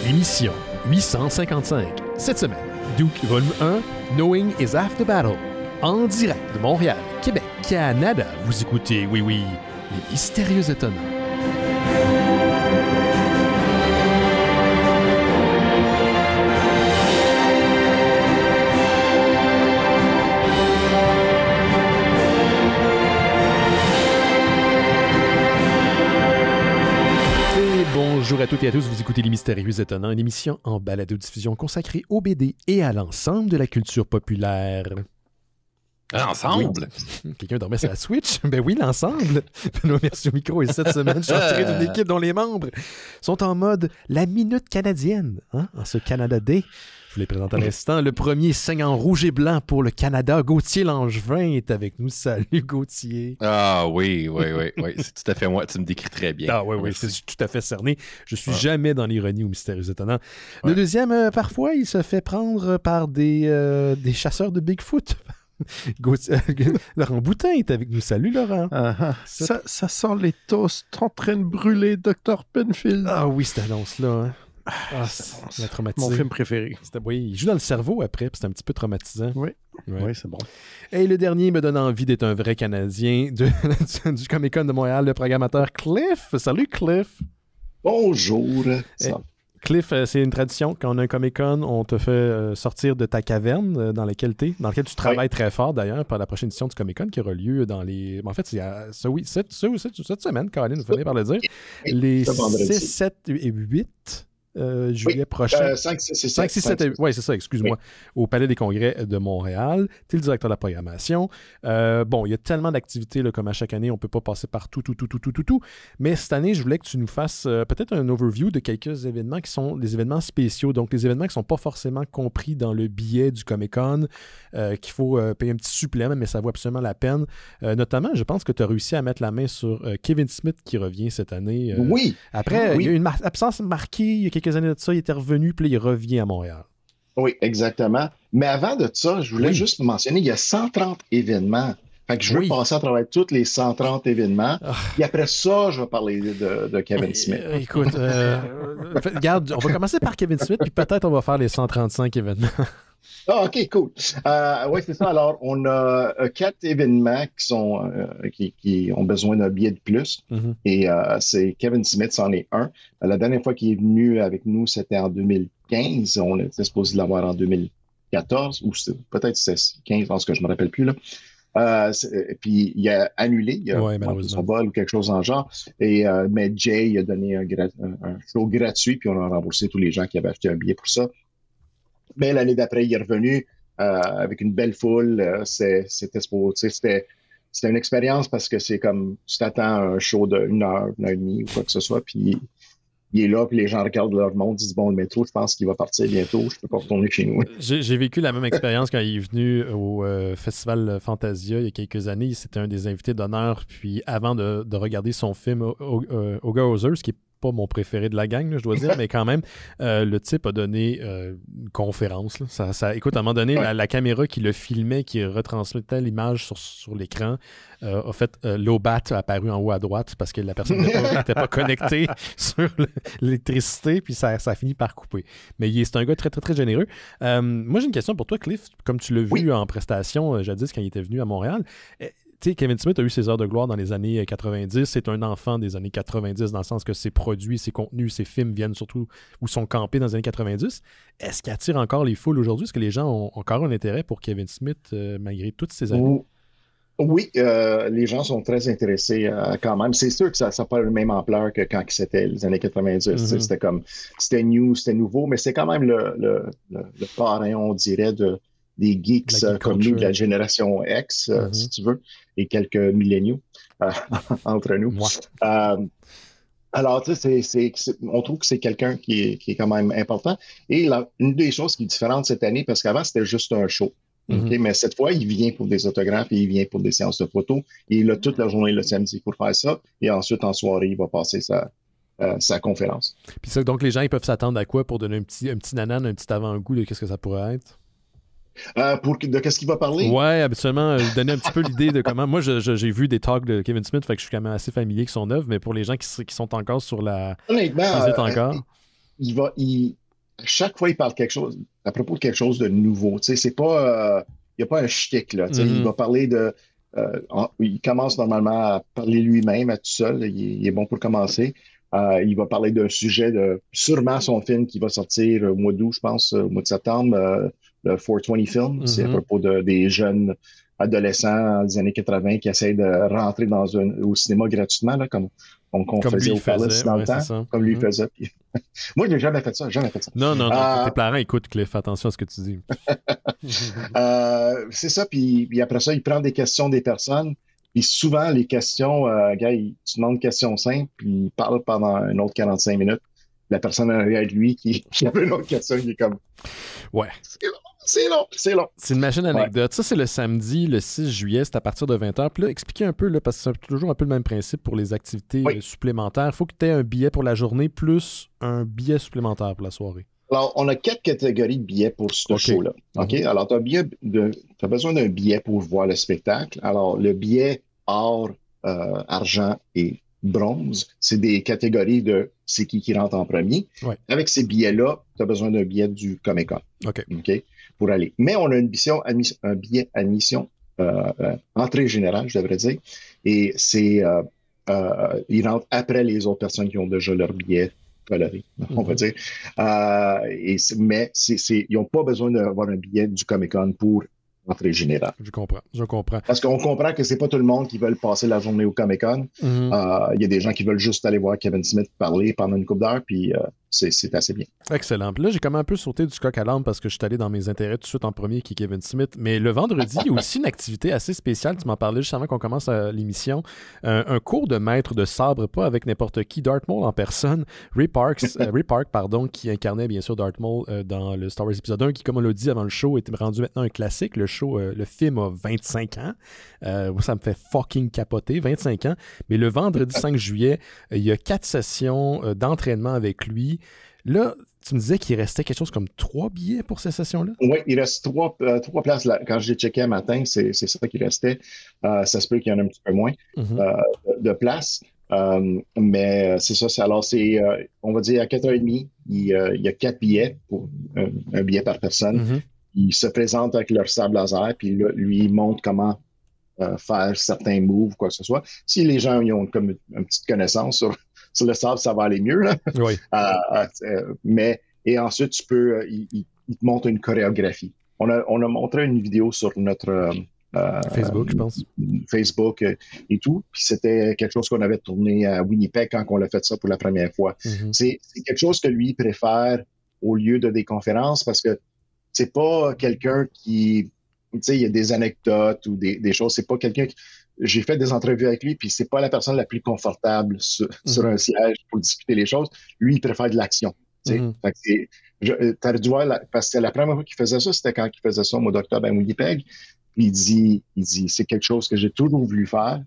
Émission 855. Cette semaine, Duke Volume 1, Knowing is Half the Battle. En direct de Montréal, Québec, Canada, vous écoutez, oui, les mystérieux étonnants. Bonjour à toutes et à tous, vous écoutez Les Mystérieux Étonnants, une émission en balado-diffusion consacrée aux BD et à l'ensemble de la culture populaire. L'ensemble? Oui. Quelqu'un dormait sur la Switch? Ben oui, l'ensemble. Benoît Mercier au micro, et cette semaine, je suis entouré d'une équipe dont les membres sont en mode la minute canadienne, en ce Canada Day. Je vous les présente à l'instant. Le premier signe en rouge et blanc pour le Canada, Gauthier Langevin est avec nous. Salut Gauthier. Ah oui, c'est tout à fait moi. Tu me décris très bien. Ah oui, je suis tout à fait cerné. Je suis jamais dans l'ironie ou mystérieux étonnant. Le deuxième, parfois, il se fait prendre par des chasseurs de Bigfoot. Laurent Boutin est avec nous. Salut Laurent. Ça sent les toasts en train de brûler, Dr. Penfield. Ah oui, cette annonce-là. Hein. Ça m'a traumatisé. Mon film préféré. Oui, il joue dans le cerveau après, puis c'est un petit peu traumatisant. Oui, c'est bon. Et le dernier me donne envie d'être un vrai Canadien du Comic-Con de Montréal, le programmateur Cliff. Salut Cliff. Bonjour. Cliff, c'est une tradition. Quand on a un Comic-Con, on te fait sortir de ta caverne dans laquelle tu travailles très fort d'ailleurs pour la prochaine édition du Comic-Con qui aura lieu dans les... En fait, c'est cette semaine, Caroline nous venait par le dire. Les 6, 7 et 8... juillet prochain. 5, 6, 7. Oui, c'est ça, excuse-moi. Oui. Au Palais des Congrès de Montréal. Tu es le directeur de la programmation. Bon, il y a tellement d'activités, là, comme à chaque année, on ne peut pas passer par tout. Mais cette année, je voulais que tu nous fasses peut-être un overview de quelques événements qui sont des événements spéciaux. Donc, les événements qui ne sont pas forcément compris dans le billet du Comic-Con, qu'il faut payer un petit supplément, mais ça vaut absolument la peine. Notamment, je pense que tu as réussi à mettre la main sur Kevin Smith qui revient cette année. Oui. Après, il y a eu une absence marquée il y a quelques années de ça, il était revenu, puis là, il revient à Montréal. Oui, exactement. Mais avant de ça, je voulais juste mentionner, il y a 130 événements. Fait que je veux passer à travers tous les 130 événements. Et après ça, je vais parler de Kevin Smith. Écoute, regarde, on va commencer par Kevin Smith, puis peut-être on va faire les 135 événements. Ah, OK, cool. Oui, c'est ça. Alors, on a 4 événements qui ont besoin d'un billet de plus. Mm-hmm. Et c'est Kevin Smith, c'en est un. La dernière fois qu'il est venu avec nous, c'était en 2015. On était supposé l'avoir en 2014, ou peut-être c'était 15, je pense que je ne me rappelle plus, là. Puis il a annulé, il a son vol ou quelque chose dans le genre. Mais Jay a donné un show gratuit, puis on a remboursé tous les gens qui avaient acheté un billet pour ça. Mais l'année d'après, il est revenu avec une belle foule. C'était une expérience parce que c'est comme tu t'attends à un show d'1 heure, 1 heure et demie ou quoi que ce soit, puis il est là, puis les gens regardent leur monde, disent bon, le métro, je pense qu'il va partir bientôt, je peux pas retourner chez nous. J'ai vécu la même expérience quand il est venu au Festival Fantasia il y a quelques années. C'était un des invités d'honneur, puis avant de regarder son film Oga Others, qui est pas mon préféré de la gang, là, je dois dire, mais quand même, le type a donné une conférence. Là. Écoute, à un moment donné, la caméra qui le filmait, qui retransmettait l'image sur l'écran, a fait Lobat apparu en haut à droite parce que la personne n'était pas connectée sur l'électricité, puis ça a fini par couper. Mais c'est un gars très, très, très généreux. Moi, j'ai une question pour toi, Cliff. Comme tu l'as vu en prestation jadis quand il était venu à Montréal, tu sais, Kevin Smith a eu ses heures de gloire dans les années 90. C'est un enfant des années 90 dans le sens que ses produits, ses contenus, ses films viennent surtout ou sont campés dans les années 90. Est-ce qu'il attire encore les foules aujourd'hui? Est-ce que les gens ont encore un intérêt pour Kevin Smith malgré toutes ces années? Oui, les gens sont très intéressés quand même. C'est sûr que ça n'a pas la même ampleur que quand c'était les années 90. Mm-hmm. C'était nouveau, mais c'est quand même le parrain, on dirait, des geeks comme nous, de la génération X, si tu veux, et quelques milléniaux entre nous. Alors, tu sais, on trouve que c'est quelqu'un qui est quand même important. Et une des choses qui est différente cette année, parce qu'avant, c'était juste un show. Okay? Mais cette fois, il vient pour des autographes et il vient pour des séances de photos. Et il a toute la journée le samedi pour faire ça. Et ensuite, en soirée, il va passer sa conférence. Puis ça, donc, les gens, ils peuvent s'attendre à quoi pour donner un petit nanan, un petit avant-goût de qu'est-ce que ça pourrait être? De qu'est-ce qu'il va parler? Ouais, habituellement, donner un petit peu l'idée de comment... Moi, j'ai vu des talks de Kevin Smith, fait que je suis quand même assez familier avec son œuvre, mais pour les gens qui sont encore sur la... Honnêtement, encore. il à chaque fois, il parle quelque chose à propos de quelque chose de nouveau. Tu sais, c'est pas, il n'y a pas un shtick, là. Tu sais, il va parler de, il commence normalement à parler lui-même, à tout seul. Il est bon pour commencer. Il va parler d'un sujet de sûrement son film qui va sortir au mois d'août, je pense, au mois de septembre, le 420 film. C'est à propos des jeunes adolescents des années 80 qui essayent de rentrer au cinéma gratuitement, là, comme on faisait au Palace dans le temps, comme lui faisait. Puis... Moi, je n'ai jamais fait ça, Non, tes parents écoutent, Cliff, attention à ce que tu dis. C'est ça, puis après ça, il prend des questions des personnes. Puis souvent, les questions, gars, tu demandes une question simple, puis il parle pendant un autre 45 minutes. La personne derrière lui qui avait une autre question, il est comme... Ouais. C'est long. C'est une machine anecdote. Ouais. Ça, c'est le samedi, le 6 juillet, c'est à partir de 20h. Puis là, expliquez un peu, là, parce que c'est toujours un peu le même principe pour les activités supplémentaires. Il faut que tu aies un billet pour la journée plus un billet supplémentaire pour la soirée. Alors, on a 4 catégories de billets pour ce show-là. OK? Alors, tu as besoin d'un billet pour voir le spectacle. Alors, le billet or, argent et bronze, c'est des catégories de c'est qui rentre en premier. Ouais. Avec ces billets-là, tu as besoin d'un billet du Comic-Con. OK? Pour aller. Mais on a un billet admission, entrée générale, je devrais dire. Et c'est, ils rentrent après les autres personnes qui ont déjà leur billet coloré, on va dire. Mais ils n'ont pas besoin d'avoir un billet du Comic-Con pour entrée générale. Je comprends. Parce qu'on comprend que c'est pas tout le monde qui veut passer la journée au Comic-Con. Il y a des gens qui veulent juste aller voir Kevin Smith parler pendant une couple d'heures, puis c'est assez bien. Excellent. Puis là, j'ai quand même un peu sauté du coq à l'âne parce que je suis allé dans mes intérêts tout de suite en premier qui est Kevin Smith. Mais le vendredi, il y a aussi une activité assez spéciale. Tu m'en parlais juste avant qu'on commence l'émission. Un cours de maître de sabre, pas avec n'importe qui, Darth Maul en personne. Ray Park, qui incarnait bien sûr Darth Maul dans le Star Wars épisode 1, qui, comme on l'a dit avant le show, est rendu maintenant un classique. Le film a 25 ans. Ça me fait fucking capoter, 25 ans. Mais le vendredi 5 juillet, il y a 4 sessions d'entraînement avec lui. Là, tu me disais qu'il restait quelque chose comme 3 billets pour ces sessions-là? Oui, il reste 3 places. Là. Quand j'ai checké un matin, c'est ça qui restait. Ça se peut qu'il y en ait un petit peu moins de places. Mais c'est ça. Alors, on va dire à 4h30, il y a 4 billets pour un billet par personne. Ils se présentent avec leur sable laser, puis là, lui, il montre comment faire certains moves, quoi que ce soit. Si les gens ils ont comme une petite connaissance sur le sable, ça va aller mieux. Là. Oui. Et ensuite, tu peux, il te montre une chorégraphie. On a montré une vidéo sur notre Facebook, je pense. Facebook et tout. Puis c'était quelque chose qu'on avait tourné à Winnipeg quand on a fait ça pour la première fois. C'est quelque chose que lui préfère au lieu de des conférences parce que c'est pas quelqu'un qui, tu sais, il y a des anecdotes ou des choses. C'est pas quelqu'un qui... J'ai fait des entrevues avec lui, puis c'est pas la personne la plus confortable sur un siège pour discuter les choses. Lui, il préfère de l'action. Fait que t'aurais dû voir, parce que la première fois qu'il faisait ça, c'était quand il faisait ça au mois d'octobre à Winnipeg. Il dit, c'est quelque chose que j'ai toujours voulu faire.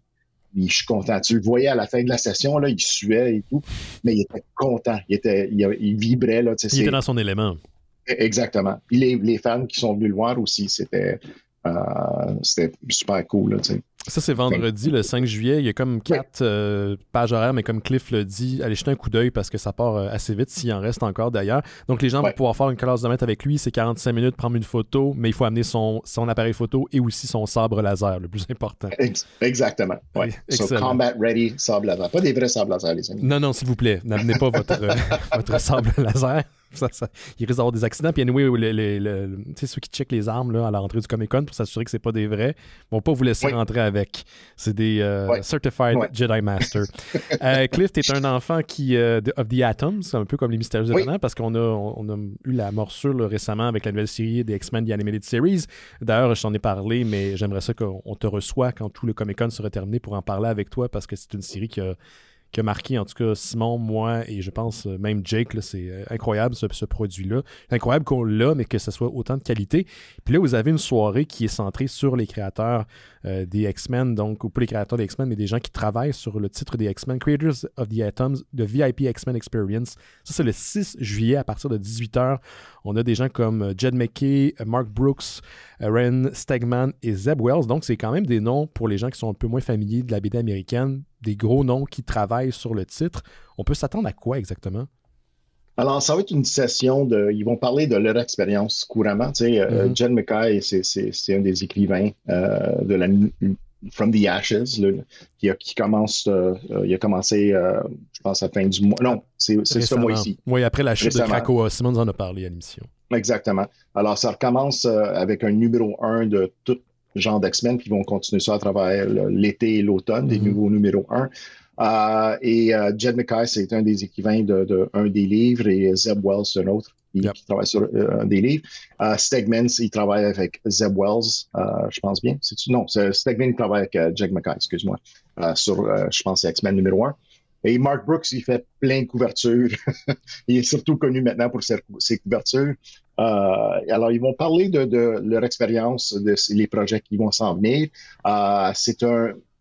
Puis je suis content. Tu le voyais à la fin de la session, là, il suait et tout, mais il était content. Il vibrait. Là, il était dans son élément. Exactement. Puis les fans qui sont venus le voir aussi, c'était super cool. Là, ça, c'est vendredi, le 5 juillet. Il y a comme 4 pages horaires, mais comme Cliff le dit, allez jeter un coup d'œil parce que ça part assez vite s'il en reste encore d'ailleurs. Donc, les gens vont pouvoir faire une classe de maître avec lui. C'est 45 minutes, prendre une photo, mais il faut amener son appareil photo et aussi son sabre laser, le plus important. Exactement. Ouais. So, combat ready, sabre laser. Pas des vrais sabres laser, les amis. Non, s'il vous plaît. N'amenez pas votre sabre laser. Il risque d'avoir des accidents. Puis anyway, ceux qui checkent les armes là, à l'entrée du Comic-Con pour s'assurer que c'est pas des vrais, vont pas vous laisser rentrer avec. C'est des Certified Jedi Master. Cliff, t'es un enfant of the Atoms, c'est un peu comme les Mystérieux Étonnants, parce qu'on a eu la morsure là, récemment avec la nouvelle série des X-Men, The Animated Series. D'ailleurs, je t'en ai parlé, mais j'aimerais ça qu'on te reçoit quand tout le Comic-Con sera terminé pour en parler avec toi, parce que c'est une série qui a marqué, en tout cas, Simon, moi, et je pense même Jake. Là, c'est incroyable, ce produit-là. C'est incroyable qu'on l'a, mais que ce soit autant de qualité. Puis là, vous avez une soirée qui est centrée sur les créateurs des X-Men, donc, ou pas les créateurs des X-Men, mais des gens qui travaillent sur le titre des X-Men, Creators of the Atoms, de VIP X-Men Experience. Ça, c'est le 6 juillet à partir de 18h. On a des gens comme Jed McKay, Mark Brooks, Ren Stegman et Zeb Wells. Donc, c'est quand même des noms, pour les gens qui sont un peu moins familiers de la BD américaine, des gros noms qui travaillent sur le titre. On peut s'attendre à quoi exactement? Alors, ça va être une session ils vont parler de leur expérience couramment. Tu sais, Jed McKay, c'est un des écrivains de la From the Ashes, là, qui commence, il a commencé, je pense, à la fin du mois. Non, c'est ce mois-ci. Oui, après la chute de Krakoa, Simon en a parlé à l'émission. Exactement. Alors, ça recommence avec un numéro 1 de tout genre d'X-Men, puis ils vont continuer ça à travers l'été et l'automne, des nouveaux numéros 1. Jed McKay, c'est un des écrivains de un des livres, et Zeb Wells, un autre, qui travaille sur un des livres. Stegman, il travaille avec Zeb Wells, je pense bien. Non, Stegman, il travaille avec Jed McKay, excuse-moi, sur, je pense, X-Men numéro 1. Et Mark Brooks, il fait plein de couvertures. Il est surtout connu maintenant pour ses couvertures. Alors, ils vont parler de leur expérience, les projets qui vont s'en venir.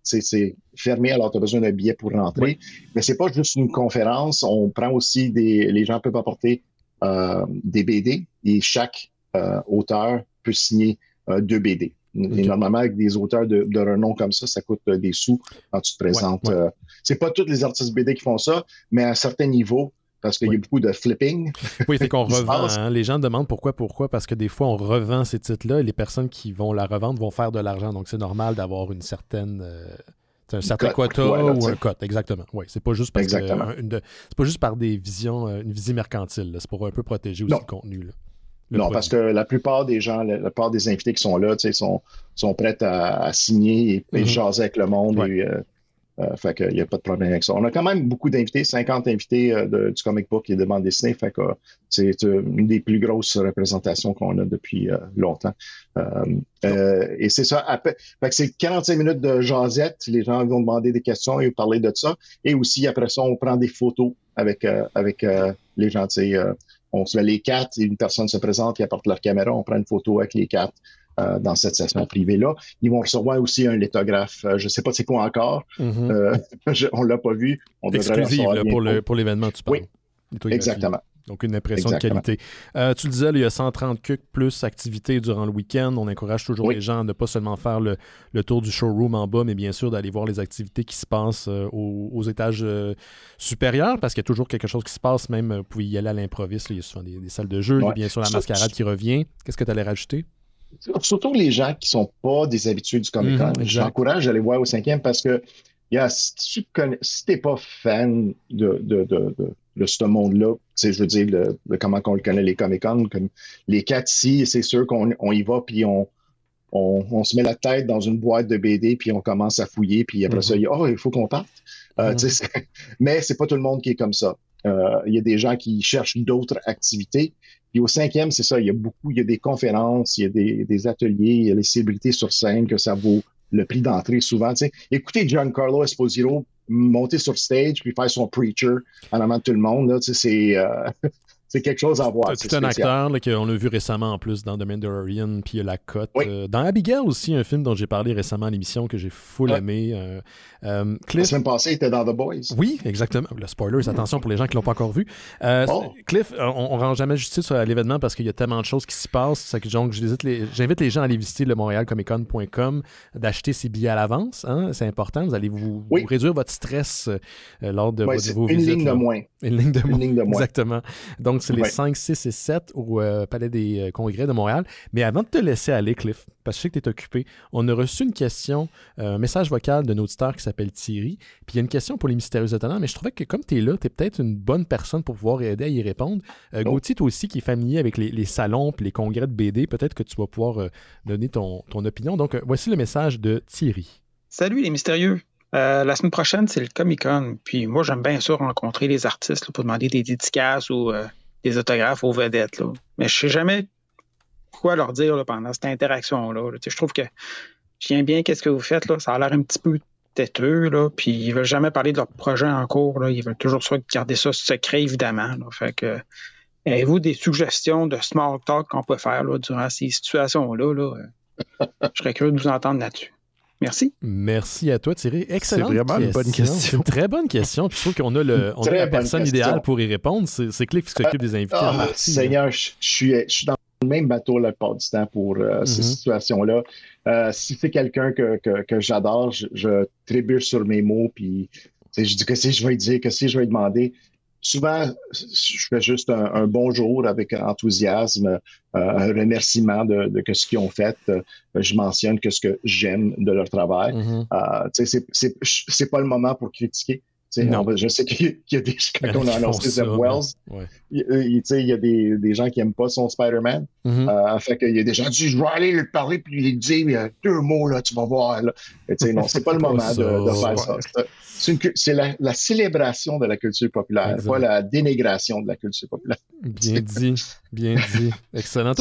C'est fermé, alors tu as besoin d'un billet pour rentrer. Oui. Mais c'est pas juste une conférence. On prend aussi les gens peuvent apporter des BD et chaque auteur peut signer 2 BD. Okay. Et normalement, avec des auteurs de renom comme ça coûte des sous quand tu te présentes. Ouais. C'est pas tous les artistes BD qui font ça, mais à un certain niveau, parce qu'il y a beaucoup de flipping. Oui, c'est qu'on revend. Hein? Les gens demandent pourquoi, parce que des fois, on revend ces titres-là et les personnes qui vont la revendre vont faire de l'argent. Donc, c'est normal d'avoir une certaine... un certain quota ou un cote, exactement. Oui, c'est pas juste parce que c'est pas juste par des visions, une visée mercantile. Là. C'est pour un peu protéger aussi le contenu. Là. Non, parce que la plupart des gens, la plupart des invités qui sont là, sont prêts à signer et jaser avec le monde. Ouais. Et, fait qu'il n'y a pas de problème avec ça. On a quand même beaucoup d'invités, 50 invités du comic book et de bande dessinée. Fait que c'est une des plus grosses représentations qu'on a depuis longtemps. Et c'est ça. Fait que c'est 45 minutes de jasette. Les gens vont demander des questions et parler de ça. Et aussi, après ça, on prend des photos avec les gens. On se met les 4 et une personne se présente qui apporte leur caméra. On prend une photo avec les 4. Dans cette session privée-là. Ils vont recevoir aussi un lithographe. Je ne sais pas c'est quoi encore. On ne l'a pas vu. On exclusive là, pour l'événement, tu parles. Oui, exactement. Donc, une impression de qualité. Tu le disais, il y a 130 cucs plus activités durant le week-end. On encourage toujours les gens à ne pas seulement faire le tour du showroom en bas, mais bien sûr d'aller voir les activités qui se passent aux étages supérieurs, parce qu'il y a toujours quelque chose qui se passe. Même, vous pouvez y aller à l'improviste. Il y a souvent des salles de jeu. Il y a bien sûr la mascarade qui revient. Qu'est-ce que tu allais rajouter? Surtout les gens qui ne sont pas des habitués du Comic-Con. J'encourage à aller voir au 5e parce que si tu n'es pas fan de ce monde-là, je veux dire, de comment on le connaît, les Comic-Con, comme les 4 ici, c'est sûr qu'on y va, puis on se met la tête dans une boîte de BD, puis on commence à fouiller, puis après ça, il faut qu'on parte. Mais c'est pas tout le monde qui est comme ça. Il y a des gens qui cherchent d'autres activités. Puis au 5e, c'est ça, il y a des conférences, il y a des ateliers, il y a les célébrités sur scène que ça vaut le prix d'entrée souvent. T'sais. Écoutez Giancarlo Esposito monter sur stage puis faire son preacher en avant de tout le monde, là, c'est quelque chose à voir. C'est un acteur là, qu'on a vu récemment en plus dans The Mandalorian, puis il y a la cote. Oui. Dans Abigail aussi, un film dont j'ai parlé récemment à l'émission que j'ai full aimé. Cliff... La semaine passée, il était dans The Boys. Oui, exactement. Le spoilers, attention pour les gens qui ne l'ont pas encore vu. Cliff, on ne rend jamais justice à l'événement parce qu'il y a tellement de choses qui se passent. Donc, j'invite les gens à aller visiter le montrealcomiccon.com, d'acheter ses billets à l'avance. Hein, c'est important. Vous allez vous réduire votre stress lors de vos visites. Une ligne de moins. Une ligne de moins. Exactement. Donc, c'est les 5, 6 et 7 au Palais des Congrès de Montréal. Mais avant de te laisser aller, Cliff, parce que je sais que tu es occupé, on a reçu une question, un message vocal d'un auditeur qui s'appelle Thierry. Puis il y a une question pour les mystérieux étonnants, mais je trouvais que comme tu es là, tu es peut-être une bonne personne pour pouvoir aider à y répondre. Gauthier, toi aussi, qui est familier avec les salons et les congrès de BD, peut-être que tu vas pouvoir donner ton opinion. Donc, voici le message de Thierry. Salut les mystérieux. La semaine prochaine, c'est le Comic-Con. Puis moi, j'aime bien sûr rencontrer les artistes là, pour demander des dédicaces ou des autographes aux vedettes. Là. Mais je sais jamais quoi leur dire là, pendant cette interaction-là. Je trouve que je viens bien qu'est-ce que vous faites. Là. Ça a l'air un petit peu têteux. Là, puis ils veulent jamais parler de leur projet en cours. Là. Ils veulent toujours garder ça secret, évidemment. Là. Fait que, avez-vous des suggestions de small talk qu'on peut faire là, durant ces situations-là? Là? Je serais curieux de vous entendre là-dessus. Merci. Merci à toi, Thierry. Excellente question. C'est vraiment une bonne question. C'est une très bonne question. Puis je trouve qu'on a la personne idéale pour y répondre. C'est Cliff qui s'occupe des invités en partie. Seigneur, je suis dans le même bateau la plupart du temps pour ces situations-là. Si c'est quelqu'un que j'adore, je trébuche sur mes mots. Puis je dis qu'est-ce que je vais dire, qu'est-ce que je vais demander. souvent, je fais juste un bonjour avec enthousiasme, un remerciement de ce qu'ils ont fait. Je mentionne que ce que j'aime de leur travail. C'est pas le moment pour critiquer. Je sais qu'il y a des quand on a annoncé Zeb Wells, il y a des gens qui n'aiment pas son Spider-Man. Fait qu'il y a des gens qui disent, je vais aller lui parler puis lui dire 2 mots, là, tu vas voir. Là. Non, c'est pas le moment de faire ça. C'est la célébration de la culture populaire, pas la dénégration de la culture populaire. Bien dit, bien dit. Excellent.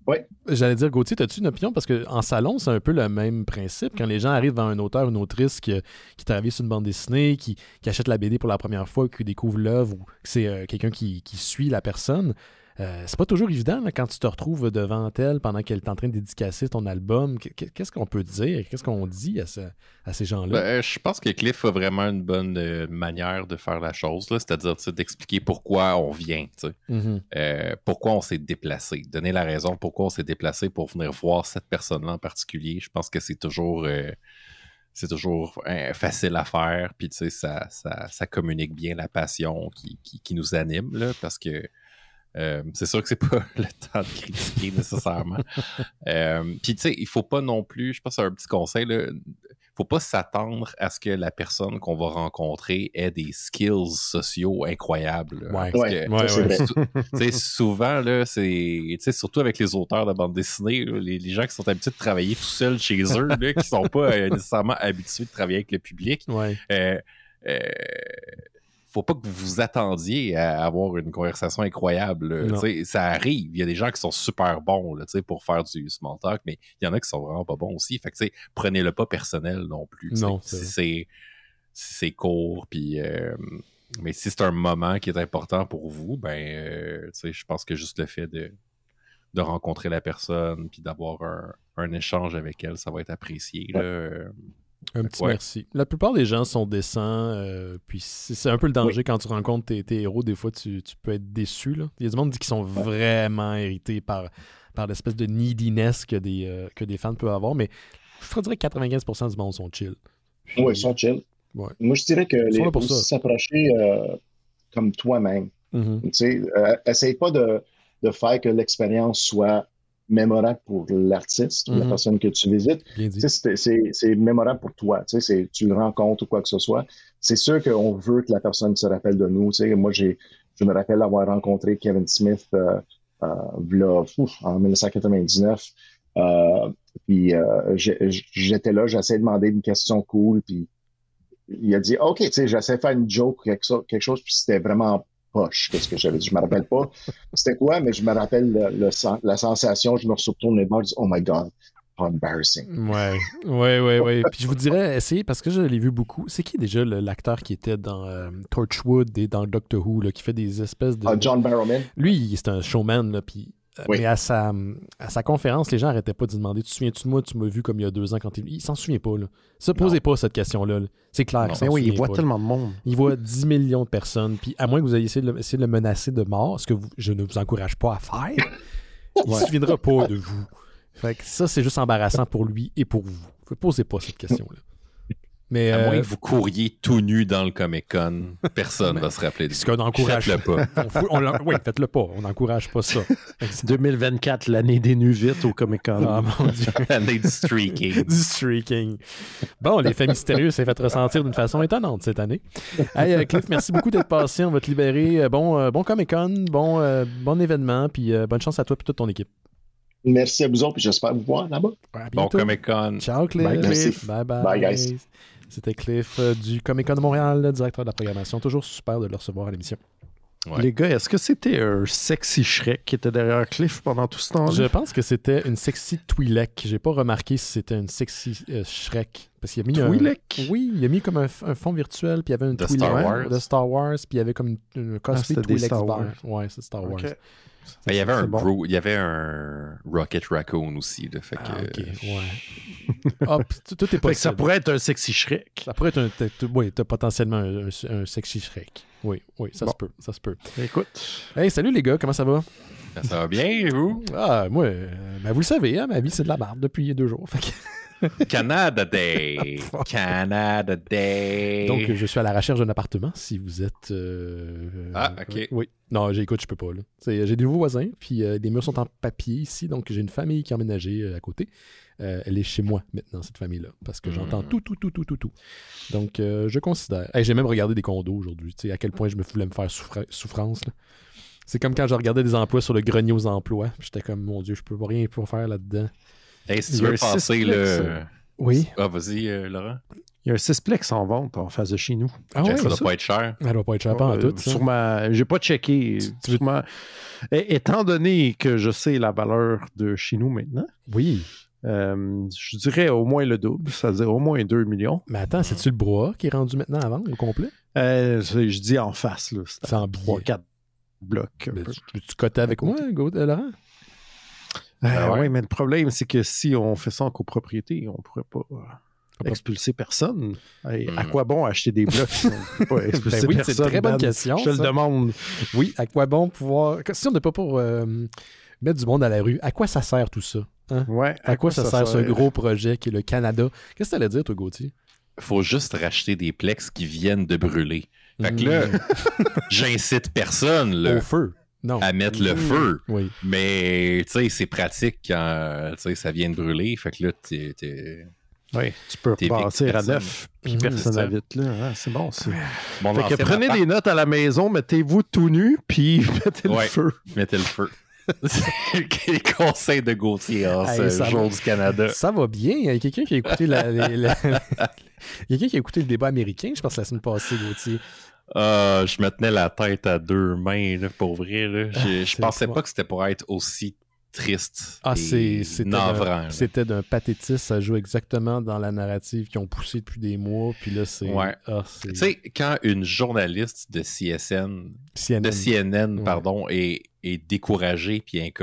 Ouais. J'allais dire, Gauthier, as-tu une opinion? Parce qu'en salon, c'est un peu le même principe. Quand les gens arrivent devant un auteur ou une autrice qui travaille sur une bande dessinée, qui achète la BD pour la première fois, qui découvre l'œuvre, ou que c'est quelqu'un qui suit la personne, c'est pas toujours évident là, quand tu te retrouves devant elle pendant qu'elle est en train de dédicacer ton album. Qu'est-ce qu'on peut dire? Qu'est-ce qu'on dit à ces gens-là? Je pense que Cliff a vraiment une bonne manière de faire la chose, là, c'est-à-dire d'expliquer pourquoi on vient, pourquoi on s'est déplacé, donner la raison pourquoi on s'est déplacé pour venir voir cette personne-là en particulier. Je pense que c'est toujours facile à faire, puis ça communique bien la passion qui nous anime, là, parce que c'est sûr que c'est pas le temps de critiquer nécessairement. Puis tu sais, il faut pas non plus, je pense que c'est un petit conseil, là, faut pas s'attendre à ce que la personne qu'on va rencontrer ait des skills sociaux incroyables. Souvent, là, c'est surtout avec les auteurs de bande dessinée, là, les gens qui sont habitués de travailler tout seuls chez eux, là, qui sont pas nécessairement habitués de travailler avec le public. Faut pas que vous vous attendiez à avoir une conversation incroyable. Ça arrive. Il y a des gens qui sont super bons là, pour faire du small talk, mais il y en a qui sont vraiment pas bons aussi. Fait que prenez-le pas personnel non plus. Non, c'est court. Puis, mais si c'est un moment qui est important pour vous, je pense que juste le fait de rencontrer la personne puis d'avoir un échange avec elle, ça va être apprécié. Là. Un petit merci. La plupart des gens sont décents, puis c'est un peu le danger quand tu rencontres tes héros. Des fois, tu peux être déçu. Là. Il y a du monde qui sont vraiment irrités par l'espèce de neediness que des fans peuvent avoir, mais je dirais que 95% du monde sont chill. Oui, ils sont chill. Ouais. Moi, je dirais que s'approcher comme toi-même. Essaye pas de faire que l'expérience soit mémorable pour l'artiste, la personne que tu visites. C'est mémorable pour toi. Tu le rencontres ou quoi que ce soit. C'est sûr qu'on veut que la personne se rappelle de nous. Moi, je me rappelle avoir rencontré Kevin Smith en 1999. Puis j'étais là, j'essayais de demander une question cool. Puis il a dit, OK, j'essaie de faire une joke ou quelque chose, puis c'était vraiment poche, qu'est-ce que j'avais dit, je me rappelle pas c'était quoi, mais je me rappelle la sensation, je me retourne les bords, je dis, oh my God, how embarrassing. Ouais. Puis je vous dirais, essayez, parce que je l'ai vu beaucoup, c'est qui déjà l'acteur qui était dans Torchwood et dans Doctor Who, là, qui fait des espèces de... John Barrowman. Lui, c'est un showman, là, puis... Mais à sa conférence, les gens n'arrêtaient pas de lui demander, tu te souviens-tu de moi, tu m'as vu comme il y a 2 ans quand il s'en souvient pas. Là. Se posez pas cette question-là. Là. C'est clair. Il voit tellement de monde. Il voit 10 millions de personnes. Puis à moins que vous ayez essayé de le menacer de mort, ce que je ne vous encourage pas à faire, il ne se souviendra pas de vous. Fait que ça, c'est juste embarrassant pour lui et pour vous. Ne posez pas cette question-là. Mais à moins que vous couriez tout nu dans le Comic-Con, personne ne va se rappeler de vous. Ce qu'on encourage. Faites-le pas. Oui, faites-le pas. On n'encourage pas ça. 2024, l'année des nuits vite au Comic-Con. Ah, mon Dieu. L'année du streaking. Bon, l'effet mystérieux s'est fait ressentir d'une façon étonnante cette année. Hey, Cliff, merci beaucoup d'être passé. On va te libérer. Bon Comic-Con, bon événement, puis bonne chance à toi et toute ton équipe. Merci à vous autres, puis j'espère vous voir là-bas. Bon Comic-Con. Ciao, Cliff. Bye. Bye, guys. C'était Cliff du Comic-Con de Montréal, directeur de la programmation. Toujours super de le recevoir à l'émission. Ouais. Les gars, est-ce que c'était un sexy Shrek qui était derrière Cliff pendant tout ce temps-là? Je pense que c'était une sexy Twi'lek. J'ai pas remarqué si c'était une sexy Shrek. Parce qu'il a mis Twi'lek? Oui, il a mis comme un fond virtuel, puis il y avait une Twi'lek de Star Wars, puis il y avait comme une cosplay Twi'lek. Ouais, c'est Star Wars. Okay. Il y avait un Rocket Raccoon aussi. Là, fait que, ouais. Tout est possible. Ça pourrait être un sexy Shrek. Ça pourrait être t'as potentiellement un sexy Shrek. Oui, ça se peut. Écoute. Hey, salut les gars, comment ça va? Ça va bien, et vous? Ah, moi, vous le savez, hein, ma vie, c'est de la merde depuis 2 jours. Fait que... Canada Day. Canada Day. Donc, je suis à la recherche d'un appartement, si vous êtes... OK. Oui. Non, écoute, je peux pas, là. J'ai des nouveaux voisins, puis les murs sont en papier ici, donc j'ai une famille qui a emménagé à côté. Elle est chez moi, maintenant, cette famille-là, parce que j'entends tout. Donc, je considère... Hey, j'ai même regardé des condos aujourd'hui, tu sais, à quel point je voulais me faire souffrance, là. C'est comme quand je regardais des emplois sur le grenier aux emplois. J'étais comme, mon Dieu, je peux rien pour faire là-dedans. Hey, si tu veux passer le... Oui. Ah, vas-y, Laurent. Il y a un sixplex en vente en face de chez nous. Ah ouais, ça doit pas être cher. Elle doit pas être cher, pas en tout. Sûrement, j'ai pas checké. Sûrement, étant donné que je sais la valeur de chez nous maintenant, oui. Je dirais au moins le double, c'est-à-dire au moins 2 millions. Mais attends, c'est-tu le brouhaha qui est rendu maintenant à vendre au complet? Je dis en face. Là, c'est en 3-4 blocs. Tu cotais avec moi, Laurent? Oui, mais le problème, c'est que si on fait ça en copropriété, on pourrait pas expulser personne. À quoi bon acheter des blocs si on ne peut pas expulser personne? C'est une très bonne question. Je te le demande. Oui, à quoi bon pouvoir... Si on n'est pas pour mettre du monde à la rue, à quoi ça sert tout ça? Hein? Ouais, à quoi ça sert ce gros projet qui est le Canada? Qu'est-ce que tu allais dire, toi, Gauthier? Faut juste racheter des plex qui viennent de brûler. Fait que là, j'incite personne là, au feu. Non. À mettre le feu. Oui. Mais, tu sais, c'est pratique quand ça vient de brûler. Fait que là, oui, tu peux passer à neuf, puis personne n'habite là. Ah, c'est bon, ça. Fait que prenez des notes à la maison, mettez-vous tout nu, puis mettez le feu. Mettez le feu. C'est les conseils de Gauthier ce jour du Canada. Ça va bien. Il y a quelqu'un qui a écouté quelqu'un qui a écouté le débat américain, je pense, la semaine passée, Gauthier. Je me tenais la tête à 2 mains, là, pour vrai. Là. Je pensais pas que c'était pour être aussi triste et navrant. C'était d'un pathétisme. Ça joue exactement dans la narrative qu'ils ont poussé depuis des mois. Puis là, c'est... Ouais. Tu sais, quand une journaliste de CNN pardon, est découragée, puis elle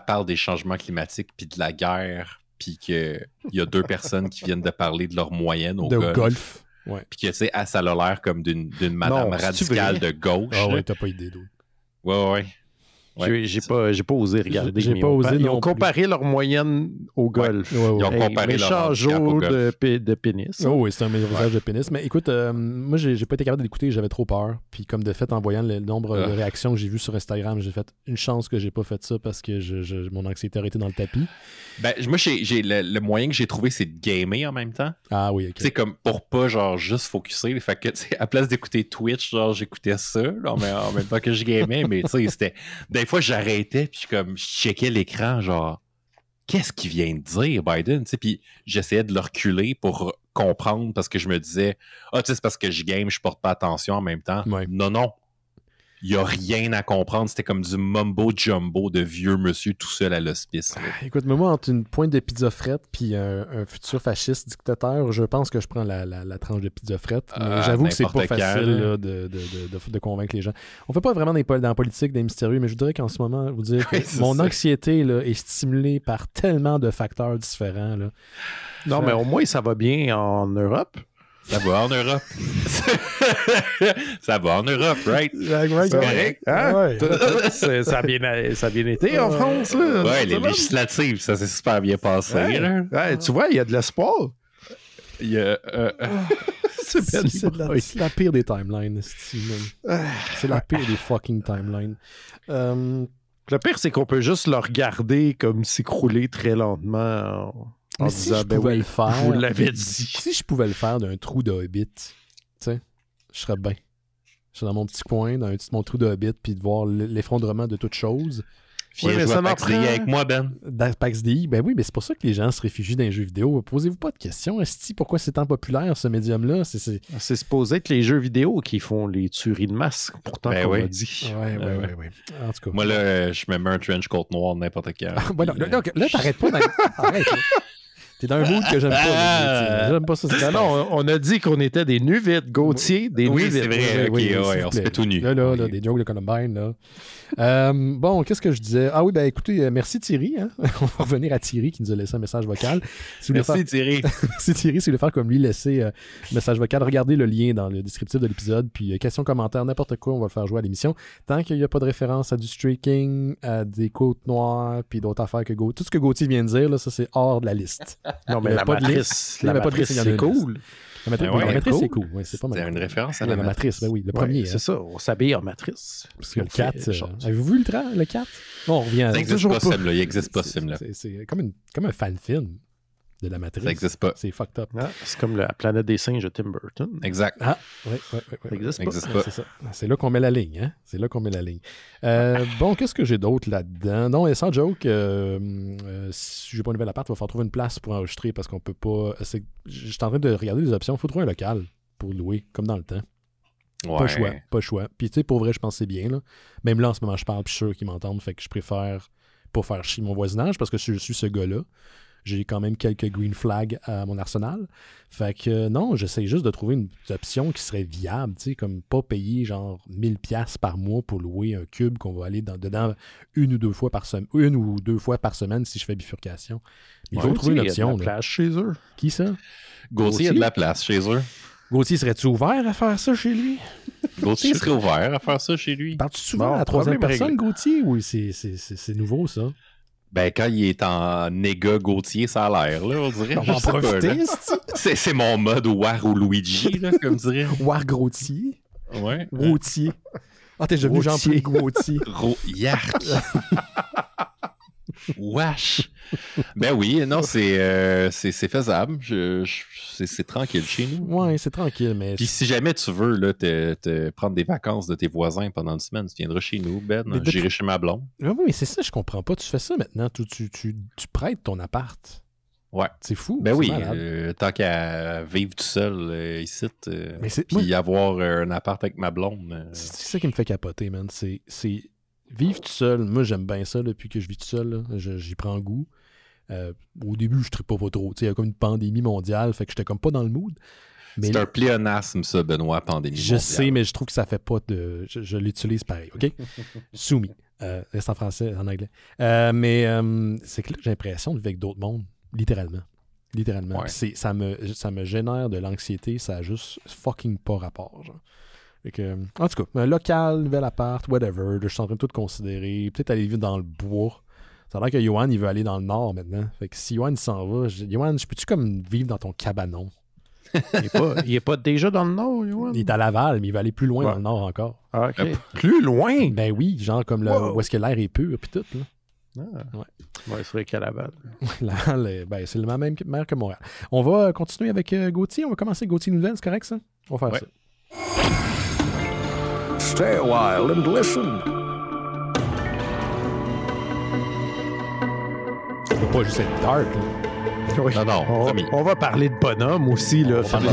parle des changements climatiques, puis de la guerre, puis qu'il y a 2 personnes qui viennent de parler de leur moyenne au golf. Ouais. Puis que, tu sais, ça a l'air comme d'une madame radicale de gauche. Ah ouais, t'as pas idée d'autre. Ouais. J'ai pas osé regarder. Ils ont comparé leur moyenne au golf. Ouais. Ils ont comparé leur handicap au golf. de pénis. Oh oui, c'est un mélange de pénis. Mais écoute, moi, j'ai pas été capable de l'écouter, j'avais trop peur. Puis comme de fait, en voyant le nombre de réactions que j'ai vues sur Instagram, j'ai fait une chance que j'ai pas fait ça parce que mon anxiété aurait été dans le tapis. Ben, moi, j'ai le moyen que j'ai trouvé, c'est de gamer en même temps. Ah oui, ok. Tu sais, comme pour pas, genre, juste focusser. Fait que, tu sais, à place d'écouter Twitch, genre, j'écoutais ça, là, en même temps que je gamais, mais tu sais, c'était... Des fois, j'arrêtais, puis je checkais l'écran, genre, qu'est-ce qu'il vient de dire, Biden? Tu sais, puis j'essayais de le reculer pour comprendre, parce que je me disais, tu sais, c'est parce que je game, je porte pas attention en même temps. Ouais. Non. Il n'y a rien à comprendre. C'était comme du mumbo-jumbo de vieux monsieur tout seul à l'hospice. Écoute, mais moi, entre une pointe de pizza frette puis un futur fasciste dictateur, je pense que je prends la tranche de pizza frette. Mais j'avoue que c'est pas facile là, de convaincre les gens. On fait pas vraiment dans la politique des mystérieux, mais je voudrais qu'en ce moment, vous dire que mon anxiété là, est stimulée par tellement de facteurs différents. Là. Non, mais au moins, ça va bien en Europe. Ça va en Europe. Ça va en Europe, right? C'est correct. Hein? Ouais. Ça a bien été en France. Là, ouais, les législatives, ça s'est super bien passé. Ouais. Là. Ouais, tu vois, il y a de l'espoir. C'est la pire des timelines. C'est la pire des fucking timelines. Le pire, c'est qu'on peut juste le regarder comme s'écrouler très lentement en si disant, je pouvais le faire, vous l'avez dit. Si je pouvais le faire d'un trou de Hobbit, tu sais, je serais bien. Je serais dans mon petit coin, dans mon trou de Hobbit, puis de voir l'effondrement de toute chose. Viens jouer à PAX DI avec moi, Ben. Dans PAX DI, ben oui, mais c'est pour ça que les gens se réfugient dans les jeux vidéo. Posez-vous pas de questions. Pourquoi c'est tant populaire, ce médium-là? C'est supposé être les jeux vidéo qui font les tueries de masse, pourtant qu'on a dit. Oui. En tout cas. Moi, là, je me mets un trench coat noir n'importe quand. Là, t'arrêtes pas. Arrête, là. T'es dans un mood que j'aime pas. J'aime pas ça. Non, on a dit qu'on était des nuvites, Gauthier, des nuvites. Oui, c'est vrai. On se fait tout nu. Là, des jokes de Columbine, là. Bon, qu'est-ce que je disais? Ah oui, ben écoutez, merci Thierry. Hein? On va revenir à Thierry qui nous a laissé un message vocal. Merci Thierry. Merci Thierry, si vous voulez faire comme lui, laisser un message vocal, regardez le lien dans le descriptif de l'épisode, puis questions, commentaires, n'importe quoi, on va le faire jouer à l'émission. Tant qu'il n'y a pas de référence à du streaking, à des côtes noires, puis d'autres affaires que Gauthier. Tout ce que Gauthier vient de dire, là, ça c'est hors de la liste. Non, mais la matrice, c'est cool. La matrice, c'est cool. Ouais, c'est pas mal. C'est une référence à la matrice. Ben oui, le premier. C'est ça, on s'habille en matrice. Parce que le 4, avez-vous vu le 4? Bon, on revient. Ça n'existe pas, ce film-là. Il n'existe pas, ce film-là. C'est comme un fan-film de la matrice. Ça n'existe pas. C'est fucked up. Ah, c'est comme la planète des singes de Tim Burton. Exact. Ah, oui. Ça n'existe pas. C'est ça. C'est là qu'on met la ligne. Hein? C'est là qu'on met la ligne. Bon, qu'est-ce que j'ai d'autre là-dedans? Non, et sans joke, si j'ai pas un nouvel appart, il va falloir trouver une place pour enregistrer parce qu'on peut pas. J'étais en train de regarder les options. Il faut trouver un local pour louer, comme dans le temps. Ouais. Pas choix. Puis tu sais, pour vrai, je pense que c'est bien. Là. Même là, en ce moment, je parle, puis je suis sûr qu'ils m'entendent. Fait que je préfère pas faire chier mon voisinage parce que je suis ce gars-là. J'ai quand même quelques green flags à mon arsenal. Fait que non, j'essaie juste de trouver une option qui serait viable, tu sais, comme pas payer genre 1000$ par mois pour louer un cube qu'on va aller dedans une ou deux fois par semaine si je fais bifurcation. Il faut trouver une option. Il y a de la place chez eux. Qui ça? Gauthier a de la place chez eux. Gauthier, serais-tu ouvert à faire ça chez lui? Gauthier serait ouvert à faire ça chez lui. Parles-tu souvent à la troisième personne, Gauthier? Oui, c'est nouveau, ça. Ben, quand il est en néga Gauthier, ça a l'air, là, on dirait. On va en profiter, c'est mon mode War ou Luigi, là, comme dirait. War Gauthier? Ouais. Gauthier. Ah, t'es devenu Jean-Pierre Gauthier. Yark! Wesh! Ben oui, non, c'est faisable. C'est tranquille chez nous. Ouais, c'est tranquille, mais... Puis si jamais tu veux là, te prendre des vacances de tes voisins pendant une semaine, tu viendras chez nous, Ben. J'irai chez ma blonde. Oui, mais c'est ça, je comprends pas. Tu fais ça maintenant. Tu prêtes ton appart. Ouais. C'est fou. Ben oui, tant qu'à vivre tout seul ici, puis avoir un appart avec ma blonde. C'est ça qui me fait capoter, man. C'est vivre tout seul. Moi, j'aime bien ça depuis que je vis tout seul. J'y prends goût. Au début, je ne trippais pas trop. Il y a comme une pandémie mondiale, fait que j'étais comme pas dans le mood. C'est un pléonasme, ça, Benoît, pandémie mondiale. Je sais, mais je trouve que ça fait pas de... Je l'utilise pareil, OK? Soumis. C'est en français, en anglais. Mais c'est que là, j'ai l'impression de vivre avec d'autres mondes, littéralement. Ouais. Ça me génère de l'anxiété, ça a juste fucking pas rapport, genre. Fait que, en tout cas, un local, nouvel appart, whatever, je suis en train de tout considérer. Peut-être aller vivre dans le bois. Ça a l'air que Yoann, il veut aller dans le nord maintenant. Fait que si Yoann s'en va, Yoann, je peux-tu comme vivre dans ton cabanon? Il est pas déjà dans le nord, Yoann? Il est à Laval, mais il va aller plus loin dans le nord encore. Ah, OK. Plus loin? Ben oui, genre comme où est-ce que l'air est pur, puis tout, là. Ouais, c'est vrai qu'à Laval. Laval, ben, c'est le même maire que Montréal. On va continuer avec Gauthier. On va commencer avec Gauthier Nouvelle, c'est correct, ça? On va faire ça. Stay a while and listen. Ça peut pas juste être dark, là. Oui. Non, on va parler de bonhomme aussi, là. On va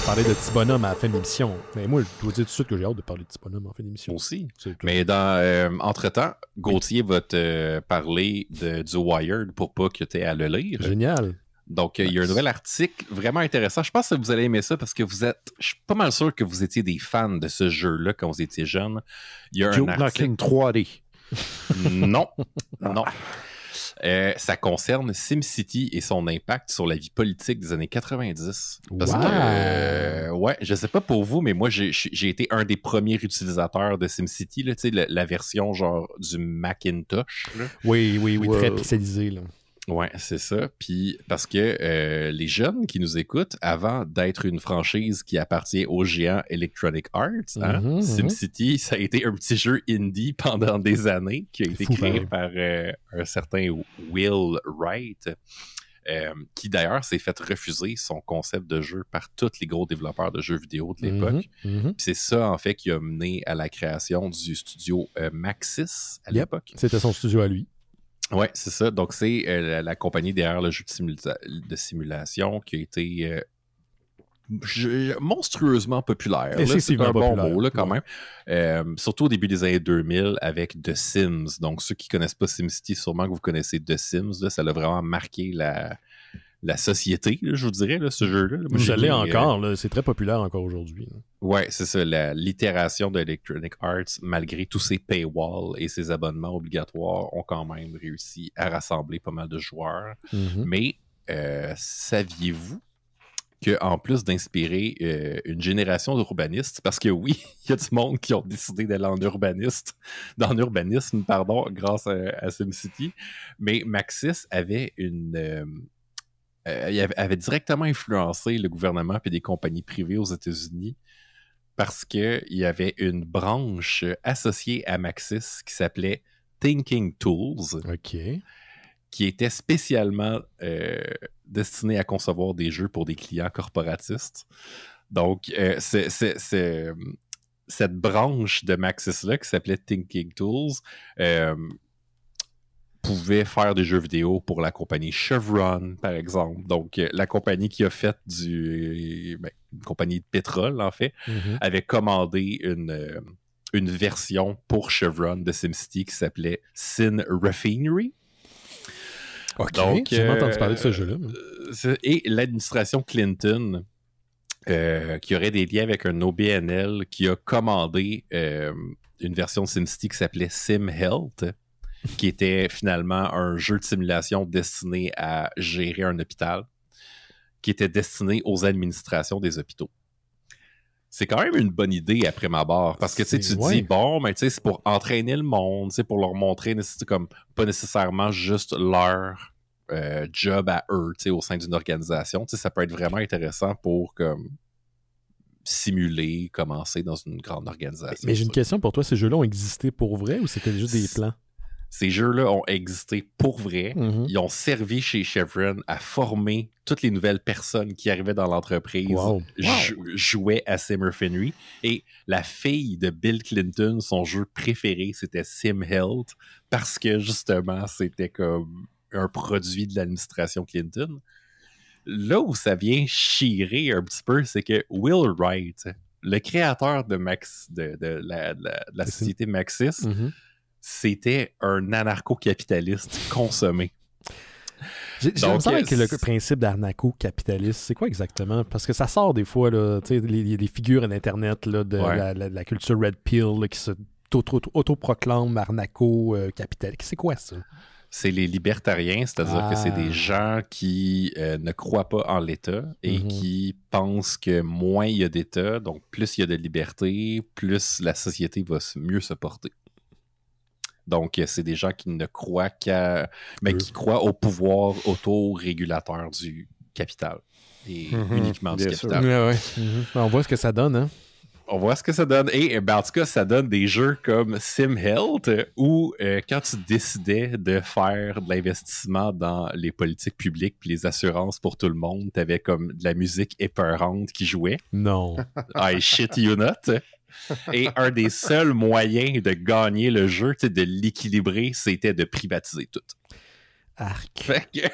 parler de petits bonhommes à la fin de l'émission. Mais moi, je dois dire tout de suite que j'ai hâte de parler de petits bonhommes en fin d'émission. Aussi. Mais entre-temps, Gauthier va te parler du Wired pour pas que tu aies à le lire. Génial. Donc, il y a un nouvel article vraiment intéressant. Je pense que vous allez aimer ça parce que je suis pas mal sûr que vous étiez des fans de ce jeu-là quand vous étiez jeune. Il y a un article... 3D. Non. Ça concerne SimCity et son impact sur la vie politique des années 90. Parce que, je sais pas pour vous, mais moi, j'ai été un des premiers utilisateurs de SimCity, là, la version genre du Macintosh. Là. Oui, très pixelisé, là. Ouais, c'est ça. Puis parce que les jeunes qui nous écoutent, avant d'être une franchise qui appartient au géant Electronic Arts, SimCity, ça a été un petit jeu indie pendant des années qui a été créé par un certain Will Wright, qui d'ailleurs s'est fait refuser son concept de jeu par tous les gros développeurs de jeux vidéo de l'époque. Puis c'est ça, en fait, qui a mené à la création du studio Maxis à l'époque. C'était son studio à lui. Oui, c'est ça. Donc, c'est la compagnie derrière le jeu de simulation qui a été monstrueusement populaire. C'est un bon mot, là, quand même. Surtout au début des années 2000 avec The Sims. Donc, ceux qui ne connaissent pas SimCity, sûrement que vous connaissez The Sims. Là, ça a vraiment marqué la société, là, je vous dirais, là, ce jeu-là. Je l'ai encore, là, c'est très populaire encore aujourd'hui. Oui, c'est ça, l'itération de Electronic Arts, malgré tous ses paywalls et ses abonnements obligatoires, ont quand même réussi à rassembler pas mal de joueurs. Mais saviez-vous qu'en plus d'inspirer une génération d'urbanistes, parce que oui, il y a du monde qui ont décidé d'aller en urbanisme, grâce à SimCity, mais Maxis avait avait directement influencé le gouvernement et des compagnies privées aux États-Unis parce qu'il y avait une branche associée à Maxis qui s'appelait Thinking Tools, qui était spécialement destinée à concevoir des jeux pour des clients corporatistes. Donc, cette branche de Maxis-là, qui s'appelait Thinking Tools, pouvait faire des jeux vidéo pour la compagnie Chevron, par exemple. Donc, la compagnie qui a fait une compagnie de pétrole, en fait, avait commandé une version pour Chevron de SimCity qui s'appelait Sin Refinery. Donc, j'ai jamais entendu parler de ce jeu-là. Et l'administration Clinton, qui aurait des liens avec un OBNL, qui a commandé une version de SimCity qui s'appelait Sim Health, qui était finalement un jeu de simulation destiné à gérer un hôpital, qui était destiné aux administrations des hôpitaux. C'est quand même une bonne idée après ma barre, parce que tu dis, bon, mais c'est pour entraîner le monde, pour leur montrer comme pas nécessairement juste leur job à eux au sein d'une organisation. Ça peut être vraiment intéressant pour comme simuler, commencer dans une grande organisation. Mais j'ai une question pour toi, ces jeux-là ont existé pour vrai ou c'était juste des plans? Ces jeux-là ont existé pour vrai. Ils ont servi chez Chevron à former toutes les nouvelles personnes qui arrivaient dans l'entreprise, jouaient à Sim Refinery. Et la fille de Bill Clinton, son jeu préféré, c'était Sim Health, parce que justement, c'était comme un produit de l'administration Clinton. Là où ça vient chirer un petit peu, c'est que Will Wright, le créateur de la société Maxis, c'était un anarcho-capitaliste consommé. J'ai l'impression avec le principe d'anarcho-capitaliste, c'est quoi exactement? Parce que ça sort des fois, il y a des figures à l'Internet là, de la culture Red Pill là, qui se autoproclament anarcho-capitaliste. C'est quoi ça? C'est les libertariens, c'est-à-dire que c'est des gens qui ne croient pas en l'État et qui pensent que moins il y a d'État, donc plus il y a de liberté, plus la société va mieux se porter. Donc, c'est des gens qui ne croient qui croient au pouvoir autorégulateur du capital et uniquement du capital. On voit ce que ça donne, hein? On voit ce que ça donne. Et en tout cas, ça donne des jeux comme Sim Health où quand tu décidais de faire de l'investissement dans les politiques publiques puis les assurances pour tout le monde, t'avais comme de la musique épeurante qui jouait. Non. I shit you not. Et un des seuls moyens de gagner le jeu, de l'équilibrer, c'était de privatiser tout. Arc. Fait que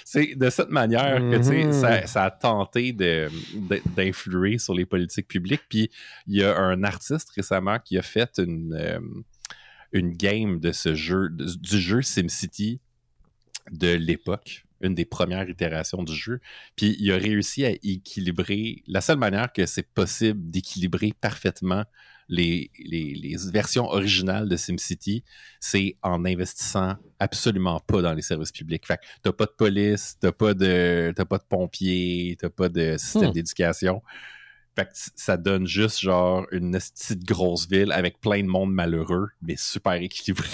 c'est de cette manière que ça a tenté d'influer sur les politiques publiques. Puis il y a un artiste récemment qui a fait une game de ce jeu, du jeu SimCity de l'époque, une des premières itérations du jeu. Puis il a réussi à équilibrer, la seule manière que c'est possible d'équilibrer parfaitement les versions originales de SimCity, c'est en investissant absolument pas dans les services publics. Fait que t'as pas de police, t'as pas de pompiers, t'as pas de système d'éducation. Fait que ça donne juste genre une petite grosse ville avec plein de monde malheureux, mais super équilibré.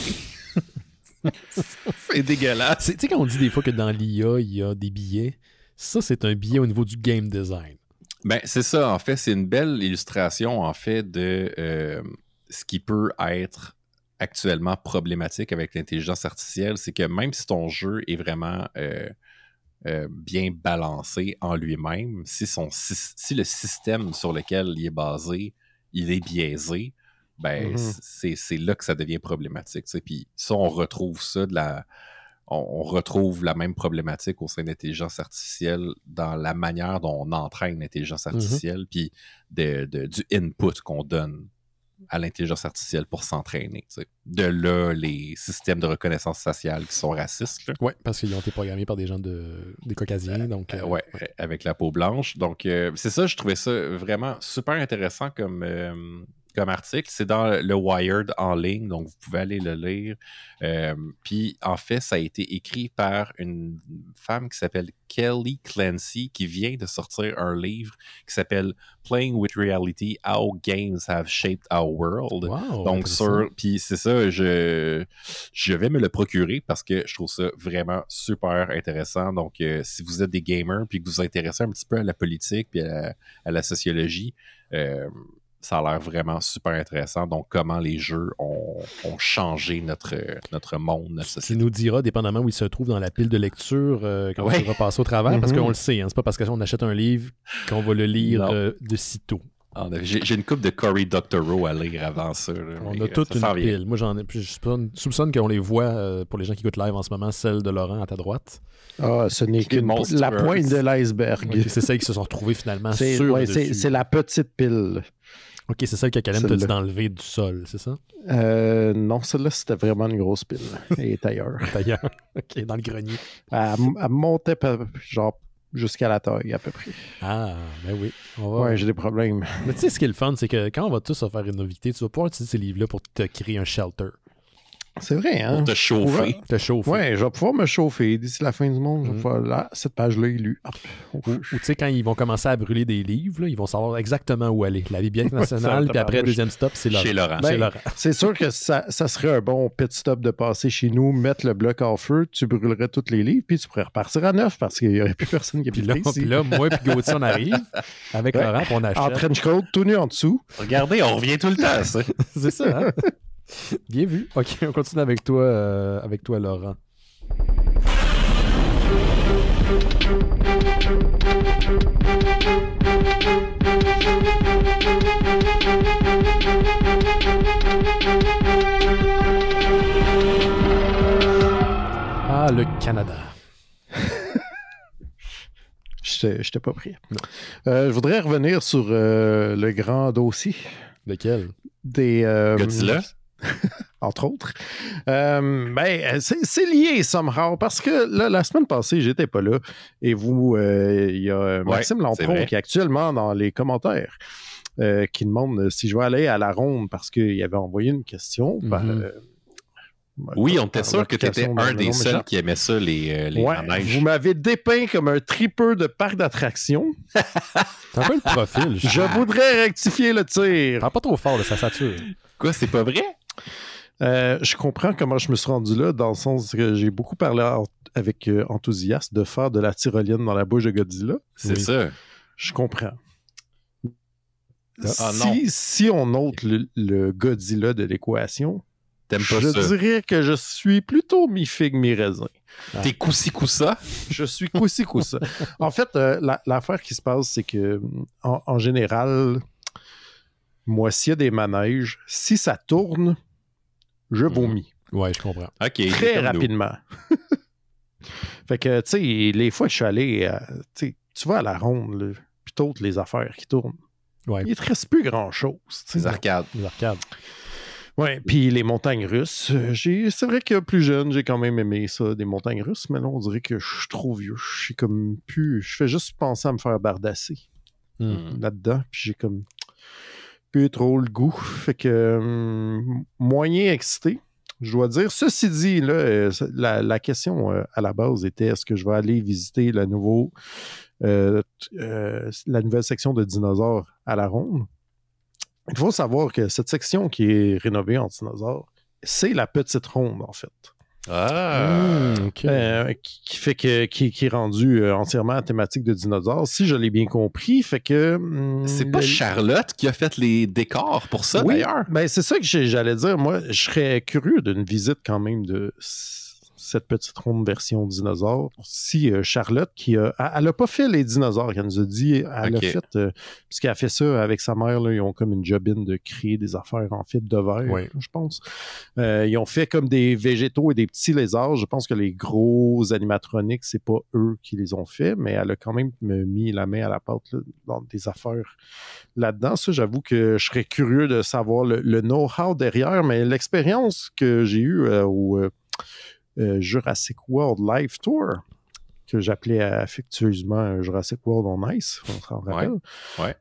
C'est dégueulasse. Tu sais, quand on dit des fois que dans l'IA, il y a des billets, ça, c'est un billet au niveau du game design. Ben, c'est ça, en fait. C'est une belle illustration, en fait, de ce qui peut être actuellement problématique avec l'intelligence artificielle. C'est que même si ton jeu est vraiment bien balancé en lui-même, si le système sur lequel il est basé, il est biaisé, ben c'est là que ça devient problématique. T'sais. Puis ça, on retrouve ça on retrouve la même problématique au sein de l'intelligence artificielle dans la manière dont on entraîne l'intelligence artificielle, puis du input qu'on donne à l'intelligence artificielle pour s'entraîner. T'sais. De là, les systèmes de reconnaissance faciale qui sont racistes. Oui, parce qu'ils ont été programmés par des gens des Caucasiens. Oui, avec la peau blanche. Donc, c'est ça, je trouvais ça vraiment super intéressant comme comme article. C'est dans le Wired en ligne, donc vous pouvez aller le lire. Puis, en fait, ça a été écrit par une femme qui s'appelle Kelly Clancy, qui vient de sortir un livre qui s'appelle Playing with Reality, How Games Have Shaped Our World. Wow, donc, puis c'est ça, je vais me le procurer parce que je trouve ça vraiment super intéressant. Donc, si vous êtes des gamers puis que vous vous intéressez un petit peu à la politique puis à la sociologie, ça a l'air vraiment super intéressant. Donc, comment les jeux ont changé notre monde, notre société. Tu nous diras, dépendamment où il se trouve dans la pile de lecture, quand tu vas passer au travers, parce qu'on le sait, hein, c'est pas parce qu'on achète un livre qu'on va le lire de sitôt. J'ai une couple de Cory Doctorow à lire avant ça. Là, on a toute une pile. Moi, je soupçonne qu'on les voit, pour les gens qui écoutent live en ce moment, celle de Laurent à ta droite. Ah, ce n'est que la pointe de l'iceberg. Okay, c'est celle qui se sont retrouvés finalement c'est la petite pile. OK, c'est celle que Calem t'a dit d'enlever du sol, c'est ça? Non, celle-là, c'était vraiment une grosse pile. Elle est ailleurs. Ailleurs. OK, dans le grenier. Elle montait genre jusqu'à la taille, à peu près. Ah, ben oui. Ouais, j'ai des problèmes. Mais tu sais, ce qui est le fun, c'est que quand on va tous se faire une novité, tu vas pouvoir utiliser ces livres-là pour te créer un shelter. C'est vrai, hein? Pour te chauffer. Ouais, je vais pouvoir me chauffer d'ici la fin du monde. Je vais pouvoir, là, cette page-là est lue. Ou tu sais, quand ils vont commencer à brûler des livres, là, ils vont savoir exactement où aller. La Bibliothèque nationale, puis après, deuxième stop, c'est Laurent. Chez Laurent. Ben, c'est sûr que ça serait un bon pit stop de passer chez nous, mettre le bloc en feu, tu brûlerais tous les livres, puis tu pourrais repartir à neuf parce qu'il n'y aurait plus personne qui habiterait ici. Puis là, moi puis Gauthier, on arrive avec Laurent, puis on achète. En trench coat, tout nu en dessous. Regardez, on revient tout le temps, ça. C'est ça, hein? Bien vu. OK, on continue avec toi, Laurent. Ah, le Canada. J'étais pas prêt. Je voudrais revenir sur le grand dossier. Lequel? Des Godzilla? Entre autres. C'est lié somehow parce que là, la semaine passée, j'étais pas là. Et vous, il y a Maxime Lampron qui est actuellement dans les commentaires qui demande si je vais aller à la ronde parce qu'il avait envoyé une question. Oui, on était sûr que tu étais un des seuls qui aimait ça, les manèges. Vous m'avez dépeint comme un tripeur de parc d'attractions. C'est un peu le profil. Je voudrais rectifier le tir. Parle pas trop fort, ça sature. Quoi, c'est pas vrai? Je comprends comment je me suis rendu là, dans le sens que j'ai beaucoup parlé avec enthousiasme de faire de la tyrolienne dans la bouche de Godzilla. C'est ça. Je comprends. Si on ôte le Godzilla de l'équation, je dirais que je suis plutôt mi-figue, mi-raisin. T'es coussi-coussa? Je suis coussi-coussa. En fait, l'affaire qui se passe, c'est que en général, moi, s'il y a des manèges, si ça tourne, je vomis. Ouais, je comprends. OK. Très rapidement. Fait que, tu sais, les fois que je suis allé, tu vas à la ronde, là, puis t'ôtes les affaires qui tournent. Ouais. Il ne te reste plus grand-chose. Les arcades. Oui, puis les montagnes russes. C'est vrai que plus jeune, j'ai quand même aimé ça, des montagnes russes, mais là, on dirait que je suis trop vieux. Je suis comme plus. Je fais juste penser à me faire bardasser là-dedans, puis j'ai comme plus trop le goût. Fait que moyen excité, je dois dire. Ceci dit, là, la question à la base était est-ce que je vais aller visiter la nouvelle section de dinosaures à la ronde? Il faut savoir que cette section qui est rénovée en dinosaures, c'est la petite ronde, en fait. Ah! Okay. Qui est rendue entièrement à thématique de dinosaures, si je l'ai bien compris. Fait que. C'est pas Charlotte qui a fait les décors pour ça, d'ailleurs? Ben, c'est ça que j'allais dire. Moi, je serais curieux d'une visite quand même de cette petite ronde version dinosaure. Si Charlotte, elle n'a pas fait les dinosaures, elle nous a dit, elle a fait, puisqu'elle a fait ça avec sa mère, là, ils ont comme une jobine de créer des affaires en fibre de verre, je pense. Ils ont fait comme des végétaux et des petits lézards. Je pense que les gros animatroniques, c'est pas eux qui les ont fait, mais elle a quand même mis la main à la pâte là, dans des affaires là-dedans. Ça, j'avoue que je serais curieux de savoir le know-how derrière, mais l'expérience que j'ai eue au Jurassic World Live Tour, que j'appelais affectueusement Jurassic World on Ice, on s'en rappelle. Ouais.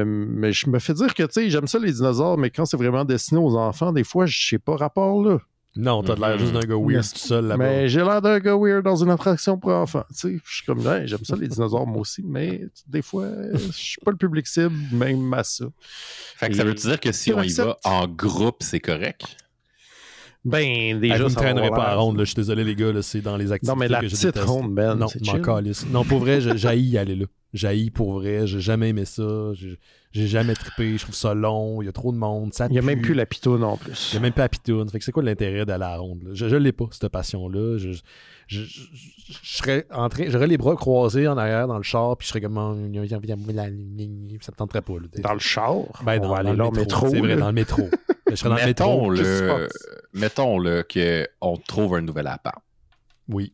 Mais je me fais dire que, tu sais, j'aime ça les dinosaures, mais quand c'est vraiment destiné aux enfants, des fois, je sais pas rapport, là. Non, t'as l'air juste d'un gars weird tout seul là-bas. Mais j'ai l'air d'un gars weird dans une attraction pour enfants. Tu sais, je suis comme, hey, j'aime ça les dinosaures, moi aussi, mais des fois, je suis pas le public cible, même à ça. Fait que ça veut dire que si on y va en groupe, c'est correct? Ben, déjà, vous me ça traînerez va pas à l'air. ronde, là. Je suis désolé, les gars, là, c'est dans les activités Non, mais la que je petite déteste. ronde, Ben, Non, c'est m'en chill. calisse. Non, pour vrai, j'haïs aller là. J'haïs pour vrai, j'ai jamais aimé ça. J'ai jamais trippé, je trouve ça long, il y a trop de monde, ça Il n'y a pue. même plus la pitoune en plus. Il n'y a même pas la pitoune. Fait que c'est quoi l'intérêt d'aller à la ronde? Là? Je l'ai pas, cette passion-là. J'aurais les bras croisés en arrière dans le char, puis je serais comme. Ça me tenterait pas. Là, Dans le char? ben, on dans, va aller dans là le au métro. métro. C'est vrai, là. dans le métro. Je serais dans le métro. Mettons qu'on trouve un nouvel appart. Oui.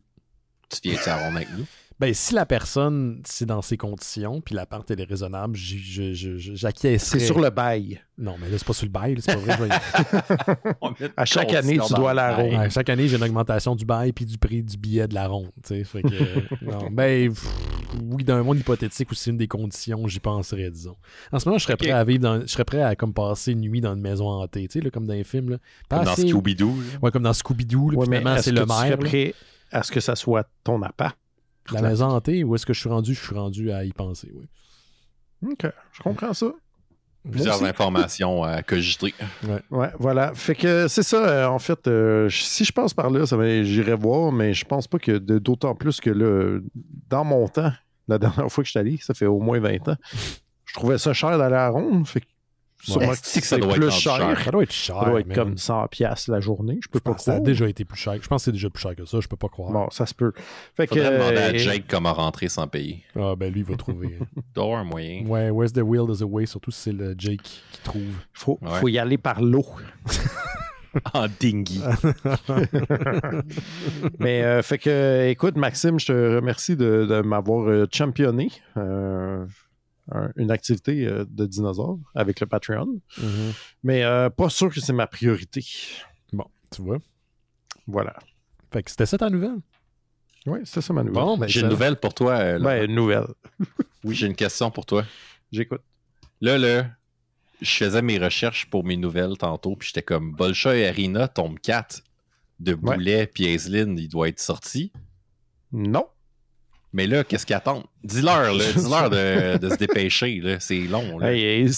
Tu viens-tu à la ronde avec nous? Ben, si la personne, c'est dans ces conditions, puis l'appart, elle est raisonnable, j'acquiescerais. C'est sur le bail. Non, mais là, c'est pas sur le bail, là, c'est pas vrai. À chaque année, tu dois aller à la ronde. Ouais, chaque année, j'ai une augmentation du bail puis du prix du billet de la ronde. Fait que, non, ben, oui, dans un monde hypothétique où c'est une des conditions, j'y penserais, disons. En ce moment, je serais prêt à vivre je serais prêt à comme passer une nuit dans une maison hantée, tu sais, là, comme dans les films. Là. Comme dans Scooby-Doo. Ouais, comme dans Scooby-Doo. Là, Ouais, puis mais finalement, c'est le tu serais maire. prêt à ce que ça soit ton appart? La maison hantée, où est-ce que je suis rendu? Je suis rendu à y penser, oui. OK, je comprends ça. Plusieurs informations à cogiter. Ouais, voilà. Fait que c'est ça, en fait, si je passe par là, j'irai voir, mais je pense pas que d'autant plus que là, dans mon temps, la dernière fois que je suis allé, ça fait au moins 20 ans, je trouvais ça cher d'aller à la ronde. Fait que sûrement que ça doit plus être cher. Ça doit être cher. Ça doit être man. comme 100$ la journée. Je peux pas Ça a croire. déjà été plus cher. Je pense que c'est déjà plus cher que ça. Je peux pas croire. Bon, ça se peut. Fait que, Faudrait demander à Jake comment rentrer sans payer. Ah, ben lui, il va trouver. Il doit y avoir un moyen. Ouais, where's the will, there's a way. Surtout si c'est le Jake qui trouve. faut y aller par l'eau. En dinghy. Mais fait que, écoute, Maxime, je te remercie de m'avoir championné une activité de dinosaure avec le Patreon. Mm-hmm. Mais pas sûr que c'est ma priorité. Bon, tu vois. Voilà. Fait que c'était ça ta nouvelle? Oui, c'était ça ma nouvelle. Bon, ben, J'ai une nouvelle pour toi. Ben, une nouvelle. Oui, j'ai une question pour toi. J'écoute. Là, je faisais mes recherches pour mes nouvelles tantôt, puis j'étais comme Bolshoi Arena, tome 4 de Boulet puis Aislinn, il doit être sorti. Non. Mais là, qu'est-ce qu'ils attendent? Dis-leur, là, dis-leur de se dépêcher, là. C'est long. Là. Hey,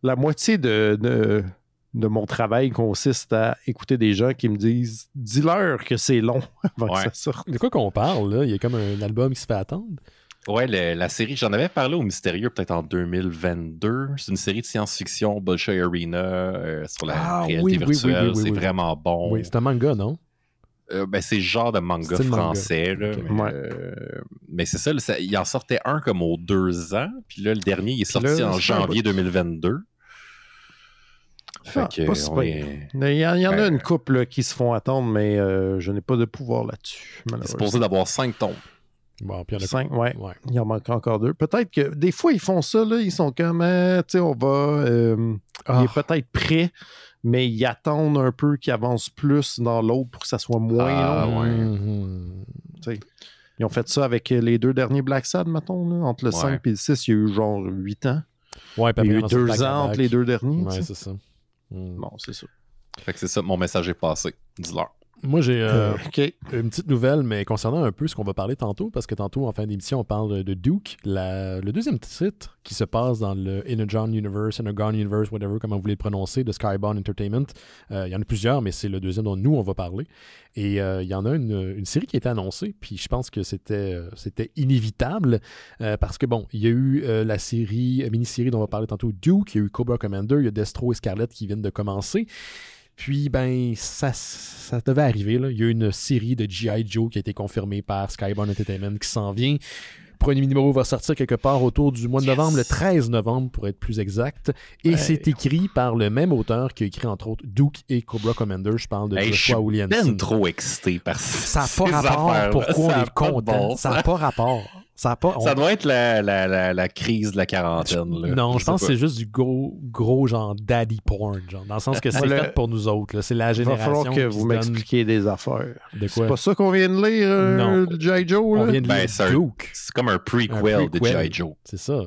la moitié de mon travail consiste à écouter des gens qui me disent dis-leur que c'est long avant que ça sorte. De quoi qu'on parle, là? Il y a comme un album qui se fait attendre. Ouais, la série, j'en avais parlé au Mystérieux peut-être en 2022. C'est une série de science-fiction, Bolshoi Arena, sur la réalité virtuelle. C'est vraiment bon. Oui, c'est un manga, non? Ben, c'est le genre de manga français. Là, okay. mais c'est ça, il en sortait un comme aux 2 ans. Puis là, le dernier, il est sorti en janvier 2022. Fait que, il y en a une couple qui se font attendre, mais je n'ai pas de pouvoir là-dessus. C'est supposé d'avoir 5 tomes. Bon, puis il y en a 5, ouais. Il en manque encore 2. Peut-être que des fois, ils font ça, là, ils sont comme, tu sais, on va... Il est peut-être prêt, mais ils attendent un peu qu'il avance plus dans l'autre pour que ça soit moins long. Ils ont fait ça avec les 2 derniers Black Sad, mettons, là, entre le 5 et le 6, il y a eu genre 8 ans. Ouais, il y a eu 2 ans entre les 2 derniers. Ouais, c'est ça. Bon, c'est ça. Fait que c'est ça, mon message est passé. Dis-leur. Moi, j'ai une petite nouvelle, mais concernant un peu ce qu'on va parler tantôt, parce que tantôt, en fin d'émission, on parle de Duke, le deuxième titre qui se passe dans le Energon Universe, whatever, comment vous voulez le prononcer, de Skybound Entertainment. Il y en a plusieurs, mais c'est le deuxième dont nous, on va parler. Et il y en a une série qui a été annoncée, puis je pense que c'était inévitable, parce que, bon, il y a eu la mini-série dont on va parler tantôt, Duke, il y a eu Cobra Commander, il y a Destro et Scarlett qui viennent de commencer. Puis, ben, ça devait arriver. Là. Il y a une série de G.I. Joe qui a été confirmée par Skybound Entertainment qui s'en vient. Le premier numéro va sortir quelque part autour du mois de novembre, le 13 novembre pour être plus exact. Et c'est écrit par le même auteur qui a écrit entre autres Duke et Cobra Commander. Je parle de Joshua Williamson. Je suis ben trop excité par ça n'a pas rapport pourquoi on est content. Ça n'a pas rapport. Ça doit être la crise de la quarantaine. Là. Non, je pense que c'est juste du gros genre daddy porn, genre, dans le sens que c'est fait pour nous autres. Là. C'est la génération. Il va falloir que vous m'expliquiez des affaires. De quoi? C'est pas ça qu'on vient de lire, de G.I. Joe? Là? On vient de lire Duke. C'est comme un prequel de G.I. Joe. C'est ça.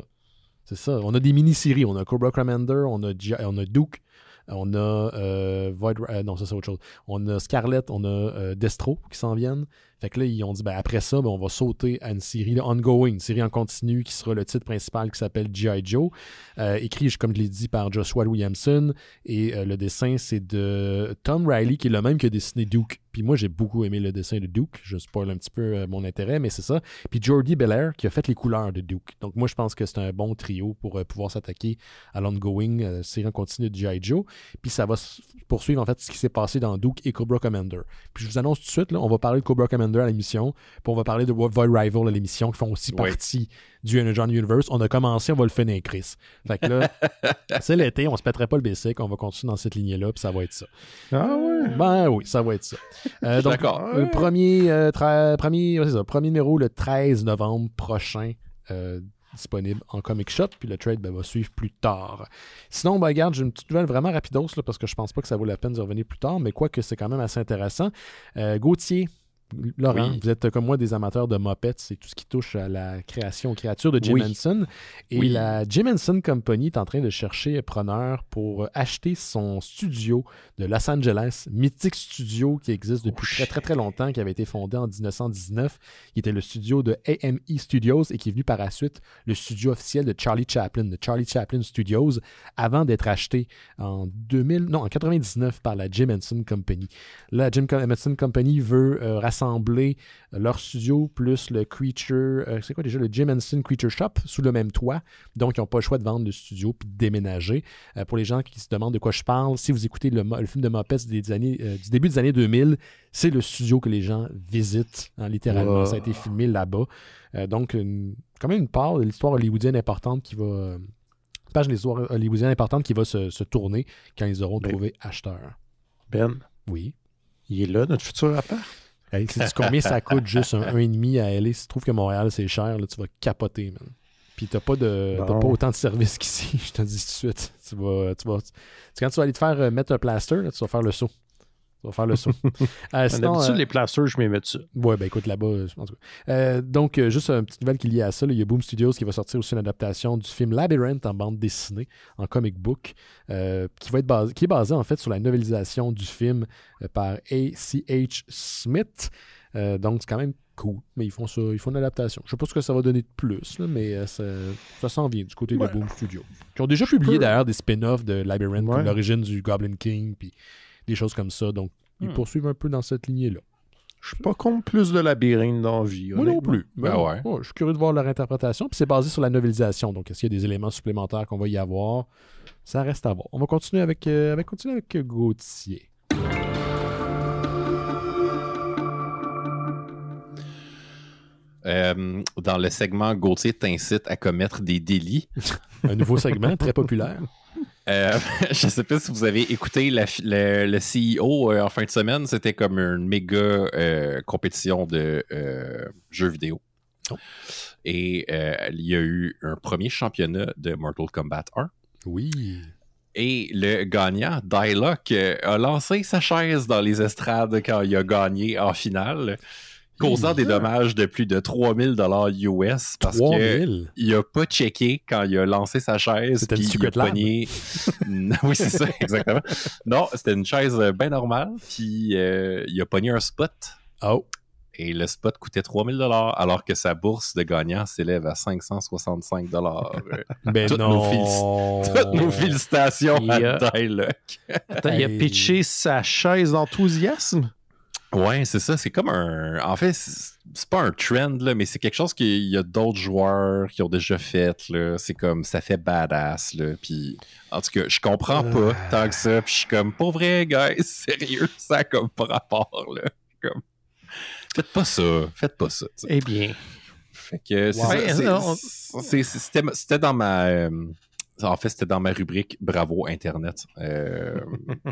On a des mini-séries. On a Cobra Commander, on a Duke. On a Void... non, ça c'est autre chose. On a Scarlet, on a Destro qui s'en viennent. Fait que là, ils ont dit, après ça, on va sauter à une série ongoing, une série en continu qui sera le titre principal qui s'appelle G.I. Joe. Écrit, comme je l'ai dit, par Joshua Williamson. Et le dessin, c'est de Tom Riley, qui est le même qui a dessiné Duke. Puis moi, j'ai beaucoup aimé le dessin de Duke. Je spoil un petit peu mon intérêt, mais c'est ça. Puis Jordi Belair, qui a fait les couleurs de Duke. Donc moi, je pense que c'est un bon trio pour pouvoir s'attaquer à l'ongoing série en continu de G.I. Joe. Puis ça va poursuivre, en fait, ce qui s'est passé dans Duke et Cobra Commander. Puis je vous annonce tout de suite, là, on va parler de Cobra Commander à l'émission, puis on va parler de Void Rival à l'émission, qui font aussi partie du Energon Universe. On a commencé, on va le finir, Chris. Fait que là, c'est l'été, on se pèterait pas le basic, on va continuer dans cette lignée-là, puis ça va être ça. Ah ouais? Ben oui, ça va être ça. Donc, d'accord. Le premier numéro, le 13 novembre prochain, disponible en Comic Shop, puis le trade va suivre plus tard. Sinon, regarde, j'ai une petite nouvelle vraiment rapidos, là, parce que je pense pas que ça vaut la peine de revenir plus tard, mais quoique c'est quand même assez intéressant. Gauthier, Laurent, vous êtes comme moi des amateurs de Muppets, c'est tout ce qui touche à la création, aux créatures de Jim Henson. Et la Jim Henson Company est en train de chercher preneur pour acheter son studio de Los Angeles, mythique studio qui existe depuis très très très longtemps, qui avait été fondé en 1919, qui était le studio de AME Studios et qui est venu par la suite le studio officiel de Charlie Chaplin, de Charlie Chaplin Studios, avant d'être acheté en 99 par la Jim Henson Company. La Jim Henson Company veut rassembler leur studio plus le Creature, c'est quoi déjà, le Jim Henson Creature Shop sous le même toit. Donc, ils n'ont pas le choix de vendre le studio puis de déménager. Pour les gens qui se demandent de quoi je parle, si vous écoutez le film de Muppets du début des années 2000, c'est le studio que les gens visitent, littéralement. Ça a été filmé là-bas. Donc, quand même une part de l'histoire hollywoodienne importante qui va... page de l'histoire hollywoodienne importante qui va se tourner quand ils auront trouvé acheteur. Ben? Oui? Il est là, notre futur appart? Hey, sais-tu combien ça coûte juste un 1,5 à LA? Si tu trouves que Montréal, c'est cher, là, tu vas capoter, man. Puis t'as pas autant de services qu'ici, je te dis tout de suite. Quand tu vas aller te faire mettre un plaster, là, tu vas faire le saut. Sinon, d'habitude, les plasters, je m'y mets dessus. Ouais, ben écoute, là-bas, en tout cas. Donc, juste une petite nouvelle qui est liée à ça. Il y a Boom Studios qui va sortir aussi une adaptation du film Labyrinth en bande dessinée, en comic book, qui est basé en fait sur la novélisation du film par A.C.H. Smith. Donc, c'est quand même cool. Mais ils font une adaptation. Je sais pas ce que ça va donner de plus, là, mais ça s'en vient du côté de Boom Studios. Qui ont déjà publié d'ailleurs des spin-offs de Labyrinth, comme l'origine du Goblin King, puis des choses comme ça. Donc, ils poursuivent un peu dans cette lignée-là. Je suis pas contre plus de labyrinthe dans la vie. Moi non plus. Je suis curieux de voir leur interprétation. Puis c'est basé sur la novélisation. Donc, est-ce qu'il y a des éléments supplémentaires qu'on va y avoir? Ça reste à voir. On va continuer avec Gauthier. Dans le segment Gauthier t'incite à commettre des délits. Un nouveau segment très populaire. Je ne sais pas si vous avez écouté le CEO en fin de semaine. C'était comme une méga compétition de jeux vidéo. Oh. Et il y a eu un premier championnat de Mortal Kombat 1. Oui. Et le gagnant, Dialogue, a lancé sa chaise dans les estrades quand il a gagné en finale, causant des dommages de plus de 3000 $ US parce qu'il n'a pas checké quand il a lancé sa chaise. C'était une secret lab. Oui, c'est ça, exactement. Non, c'était une chaise bien normale, puis il a pogné un spot. Oh. Et le spot coûtait 3000 $, alors que sa bourse de gagnant s'élève à 565 $. Ben toutes nos félicitations à Dialogue. Attends, il a pitché sa chaise d'enthousiasme? Ouais, c'est ça. C'est comme en fait, c'est pas un trend, là, mais c'est quelque chose qu'il y a d'autres joueurs qui ont déjà fait, là. C'est comme, ça fait badass, là. Puis, en tout cas, je comprends pas tant que ça. Puis je suis comme, pour vrai, guys, sérieux, ça a comme pas rapport, là. Comme, faites pas ça. T'sais. Eh bien. Fait que c'était dans ma... En fait, c'était dans ma rubrique Bravo Internet.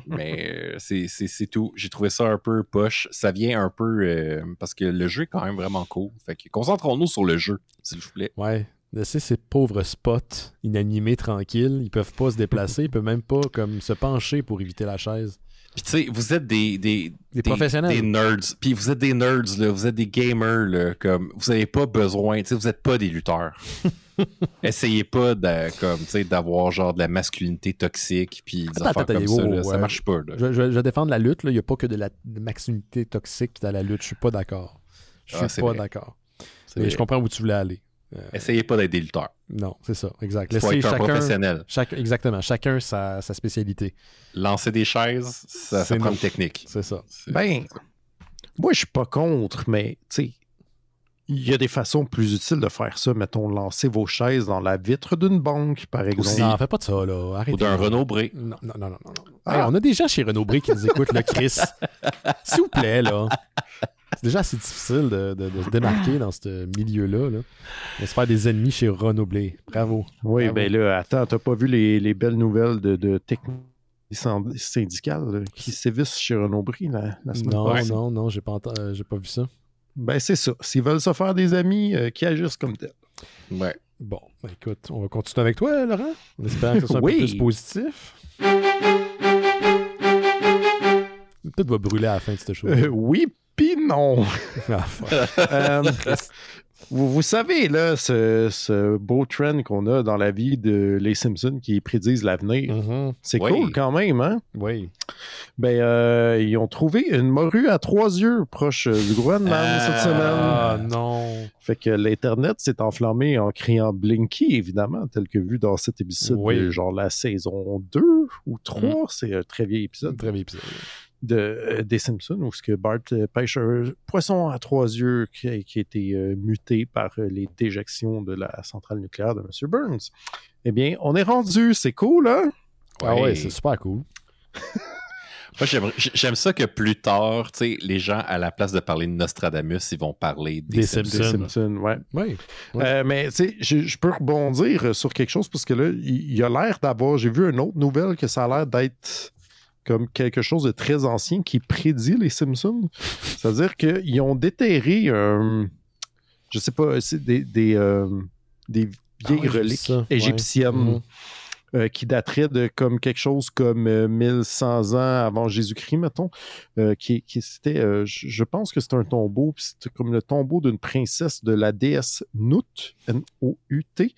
Mais c'est tout. J'ai trouvé ça un peu poche. Ça vient un peu... parce que le jeu est quand même vraiment cool. Fait que concentrons-nous sur le jeu, s'il vous plaît. Ouais. Laissez ces pauvres spots inanimés tranquilles. Ils peuvent pas se déplacer. Ils peuvent même pas comme se pencher pour éviter la chaise. Puis tu sais, vous êtes des professionnels. Des nerds. Puis vous êtes des nerds, là. Vous êtes des gamers, là. Comme, vous n'avez pas besoin... Tu sais, vous n'êtes pas des lutteurs. Essayez pas d'avoir genre de la masculinité toxique puis des affaires comme ça. Là. Ça marche pas. Là. Je vais défendre la lutte. Il n'y a pas que de la masculinité toxique dans la lutte. Je suis pas d'accord. Je suis pas d'accord. Mais je comprends où tu voulais aller. Essayez pas d'être des lutteurs. Non, c'est ça, exact. Il faut être un professionnel. Exactement. Chacun sa spécialité. Lancer des chaises, ça prend une technique. C'est ça. Ben, moi, je suis pas contre, mais tu sais, il y a des façons plus utiles de faire ça. Mettons, lancer vos chaises dans la vitre d'une banque, par exemple. Non, fais pas de ça, là. Arrêtez. Ou d'un Renaud-Bré. Non. Hey, on a des gens chez Renaud-Bré qui nous écoutent, là, Chris. S'il vous plaît, là. C'est déjà assez difficile de se démarquer dans ce milieu-là. Là. De se faire des ennemis chez Renaud-Bré. Bravo. Oui, Bravo. Ben là, attends, t'as pas vu les belles nouvelles de techniques syndicales qui sévissent chez Renaud-Bré la semaine passée? Non, j'ai pas vu ça. Ben c'est ça. S'ils veulent se faire des amis, qui agissent comme tel. Ouais. Bon, ben écoute, on va continuer avec toi, Laurent. On espère que ce soit un peu plus positif. Peut-être va brûler à la fin de cette chose. Oui, pis non. Vous savez, là, ce beau trend qu'on a dans la vie de les Simpsons qui prédisent l'avenir, c'est cool quand même, hein? Oui. Ben, ils ont trouvé une morue à 3 yeux proche du Groenland cette semaine. Ah non! Fait que l'Internet s'est enflammé en criant Blinky, évidemment, tel que vu dans cet épisode de genre la saison 2 ou 3. C'est un très vieil épisode. Très vieil épisode. Des Simpsons, où ce que Bart pêche un poisson à 3 yeux qui a été muté par les déjections de la centrale nucléaire de M. Burns. Eh bien, on est rendu, c'est cool, hein? Ah ouais, c'est super cool. Moi, j'aime ça que plus tard, tu sais, les gens, à la place de parler de Nostradamus, ils vont parler des Simpsons. Ouais. Oui. Mais tu sais, je peux rebondir sur quelque chose parce que là, il a l'air d'avoir... J'ai vu une autre nouvelle que ça a l'air d'être comme quelque chose de très ancien qui prédit les Simpsons. C'est-à-dire qu'ils ont déterré, je sais pas, c'est des vieilles reliques égyptiennes qui dateraient de comme quelque chose comme 1100 ans avant Jésus-Christ, mettons, qui c'était, je pense que c'est un tombeau, puis c'était comme le tombeau d'une princesse de la déesse Nut, N-O-U-T,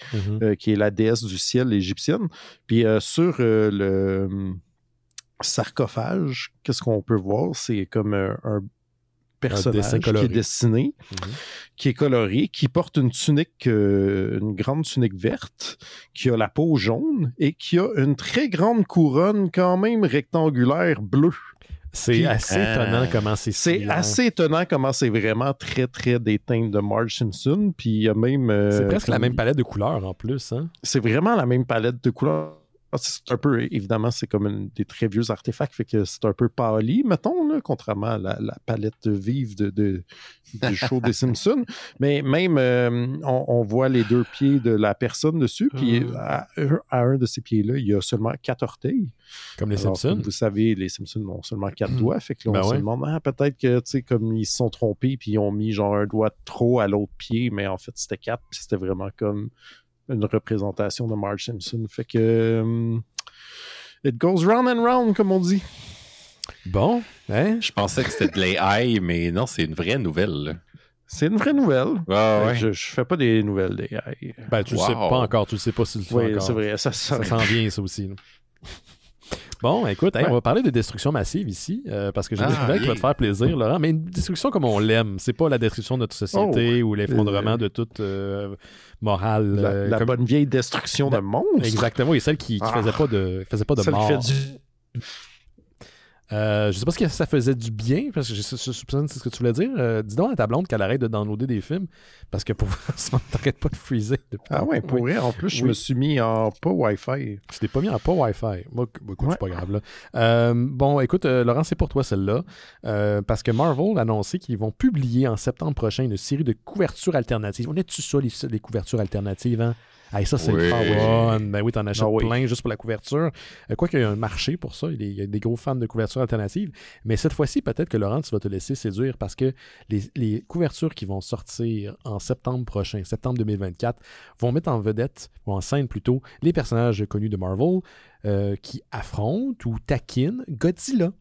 qui est la déesse du ciel égyptienne. Puis sur le sarcophage, qu'est-ce qu'on peut voir? C'est comme un personnage qui est dessiné, qui est coloré, qui porte une tunique, une grande tunique verte, qui a la peau jaune et qui a une très grande couronne quand même rectangulaire bleue. C'est assez étonnant comment c'est C'est assez étonnant comment c'est vraiment très, très des teintes de Marge Simpson. Puis il y a même... c'est presque la même palette de couleurs en plus. Hein? C'est vraiment la même palette de couleurs. C'est un peu, évidemment, c'est comme des très vieux artefacts, fait que c'est un peu pâli, mettons, là, contrairement à la palette vive du show des Simpsons. Mais même, on voit les 2 pieds de la personne dessus, puis à un de ces pieds-là, il y a seulement 4 orteils. Comme les Simpsons. Comme vous savez, les Simpsons ont seulement 4 doigts, fait que là, on se demande, peut-être que, tu sais, comme ils se sont trompés, puis ils ont mis genre un doigt trop à l'autre pied, mais en fait, c'était 4, puis c'était vraiment comme une représentation de Marge Simpson. Fait que it goes round and round, comme on dit. Bon, hein? Je pensais que c'était de l'AI, mais non, c'est une vraie nouvelle. Là. C'est une vraie nouvelle. Ouais. Je fais pas des nouvelles d'AI. Ben, tu le sais pas encore. Tu le sais pas si tu le fais encore. Oui, c'est vrai. Ça s'en vient, ça aussi. Là. Bon, écoute, on va parler de destruction massive ici, parce que j'ai des nouvelles qui va te faire plaisir, Laurent, mais une destruction comme on l'aime. C'est pas la destruction de notre société ou l'effondrement de toute morale. La bonne vieille destruction de monstres. Exactement, et celle qui faisait pas de mort. Je sais pas si ça faisait du bien, parce que je soupçonne c'est ce que tu voulais dire. Dis donc à ta blonde qu'elle arrête de downloader des films, parce que pour ce moment, t'arrêtes pas de freezer. Ah ouais, pour vrai. En plus, je me suis mis en pas Wi-Fi. Tu t'es pas mis en pas Wi-Fi. Moi, écoute, c'est pas grave, là. Bon, écoute, Laurent, c'est pour toi, celle-là. Parce que Marvel a annoncé qu'ils vont publier en septembre prochain une série de couvertures alternatives. On est-tu ça, les couvertures alternatives, hein? Hey, ça, c'est le fun. Ben oui, t'en achètes plein juste pour la couverture. Quoique, il y a un marché pour ça. Il y a des gros fans de couverture alternative. Mais cette fois-ci, peut-être que Laurent, tu vas te laisser séduire parce que les couvertures qui vont sortir en septembre prochain, septembre 2024, vont mettre en vedette, ou en scène plutôt, les personnages connus de Marvel qui affrontent ou taquinent Godzilla.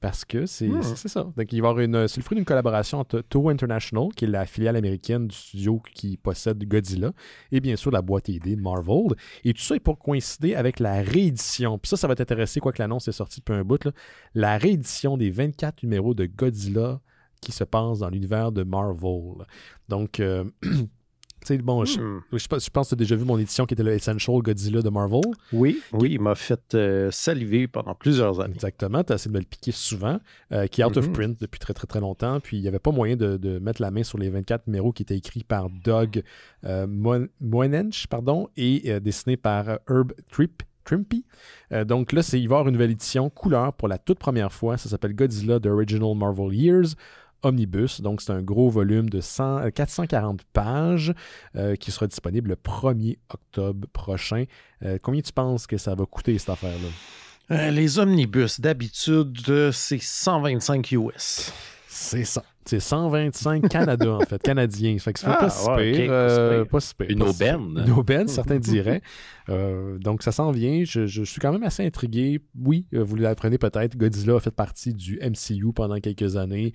Parce que c'est ça. Donc, il va y avoir c'est le fruit d'une collaboration entre Toho International, qui est la filiale américaine du studio qui possède Godzilla, et bien sûr la boîte idée Marvel. Et tout ça est pour coïncider avec la réédition. Puis ça va t'intéresser, quoi que l'annonce est sortie depuis un bout, là, la réédition des 24 numéros de Godzilla qui se passent dans l'univers de Marvel. Donc, bon, je pense que tu as déjà vu mon édition qui était le Essential Godzilla de Marvel. Oui, il m'a fait saliver pendant plusieurs années. Exactement, tu as essayé de me le piquer souvent, qui est out of print depuis très très très longtemps, puis il n'y avait pas moyen de mettre la main sur les 24 numéros qui étaient écrits par Doug Moenench, et dessinés par Herb Trimpe. Donc là, il va y avoir une nouvelle édition couleur pour la toute première fois, ça s'appelle Godzilla The Original Marvel Years Omnibus, donc c'est un gros volume de 440 pages qui sera disponible le 1er octobre prochain. Combien tu penses que ça va coûter cette affaire-là? Les omnibus, d'habitude, c'est 125 US. C'est ça. C'est 125 Canada, en fait, canadiens. Fait que c'est pas si pire. Pas si pire. Une aubaine. Une aubaine, certains diraient. Donc, ça s'en vient. Je suis quand même assez intrigué. Oui, vous l'apprenez peut-être, Godzilla a fait partie du MCU pendant quelques années.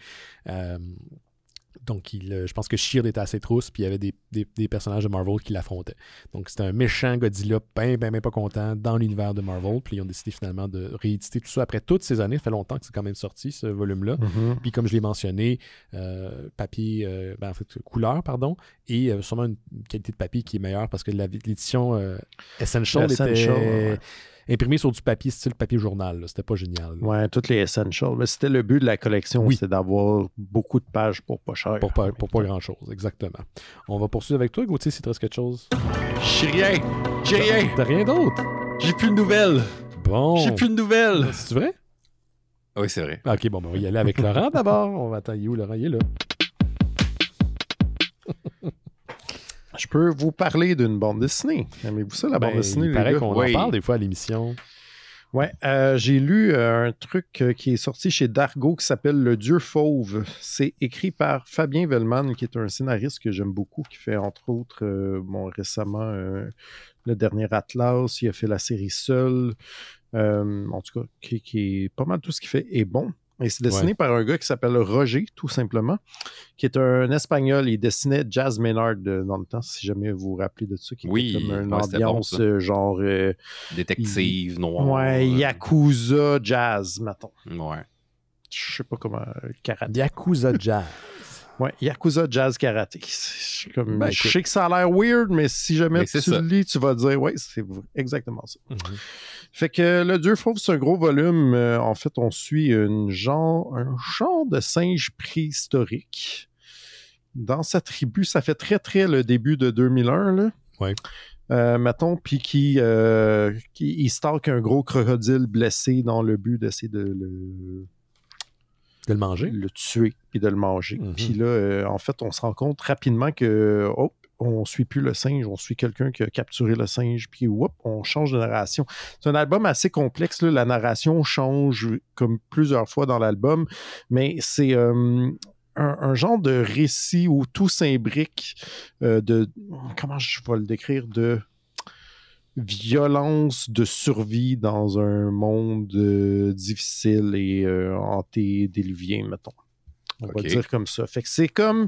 Donc, je pense que Shield était à ses trousses, puis il y avait des personnages de Marvel qui l'affrontaient. Donc, c'était un méchant Godzilla, ben pas content dans l'univers de Marvel. Puis, ils ont décidé finalement de rééditer tout ça après toutes ces années. Ça fait longtemps que c'est quand même sorti, ce volume-là. Puis, comme je l'ai mentionné, papier, couleur, et sûrement une qualité de papier qui est meilleure parce que l'édition Essential était imprimée sur du papier style papier journal. Là. C'était pas génial. Là. Ouais, toutes les Essentials. Mais c'était le but de la collection, c'était d'avoir beaucoup de pages pour pas cher. Pour pas grand-chose, exactement. On va poursuivre avec toi, Gauthier, si tu reste quelque chose. J'ai rien. T'as rien d'autre? J'ai plus de nouvelles. Bon. J'ai plus de nouvelles. C'est vrai? Oui, c'est vrai. OK, bon, on va y aller avec Laurent d'abord. On va attendre où, Laurent? Il est là. Je peux vous parler d'une bande dessinée. Aimez-vous ça, la bande dessinée? Il paraît qu'on en parle des fois à l'émission. Ouais, j'ai lu un truc qui est sorti chez Dargo qui s'appelle Le Dieu Fauve. C'est écrit par Fabien Vellman, qui est un scénariste que j'aime beaucoup, qui fait entre autres récemment le dernier Atlas. Il a fait la série Seul. En tout cas, qui est pas mal tout ce qu'il fait est bon. Et c'est dessiné par un gars qui s'appelle Roger, tout simplement, qui est un Espagnol. Il dessinait Jazz Maynard dans le temps, si jamais vous vous rappelez de ça, qui était comme une ambiance bon, genre... détective, noir. Ouais, Yakuza Jazz, mettons. Ouais. Je sais pas comment... karaté. Yakuza Jazz. Ouais, Yakuza Jazz Karaté. Je sais que ça a l'air weird, mais si jamais tu le lis, tu vas dire, ouais, c'est exactement ça. Fait que Le Dieu Fauve, c'est un gros volume. En fait, on suit un genre de singe préhistorique. Dans sa tribu, ça fait très, très le début de 2001, là. Ouais. Mettons, puis qui stalk un gros crocodile blessé dans le but d'essayer de le manger? Le tuer, puis de le manger. Puis là, en fait, on se rend compte rapidement que, on suit plus le singe, on suit quelqu'un qui a capturé le singe, puis on change de narration. C'est un album assez complexe, là. La narration change comme plusieurs fois dans l'album, mais c'est un genre de récit où tout s'imbrique de... Comment je vais le décrire? De violence de survie dans un monde difficile et antédiluvien, mettons. On va dire comme ça. Fait que c'est comme...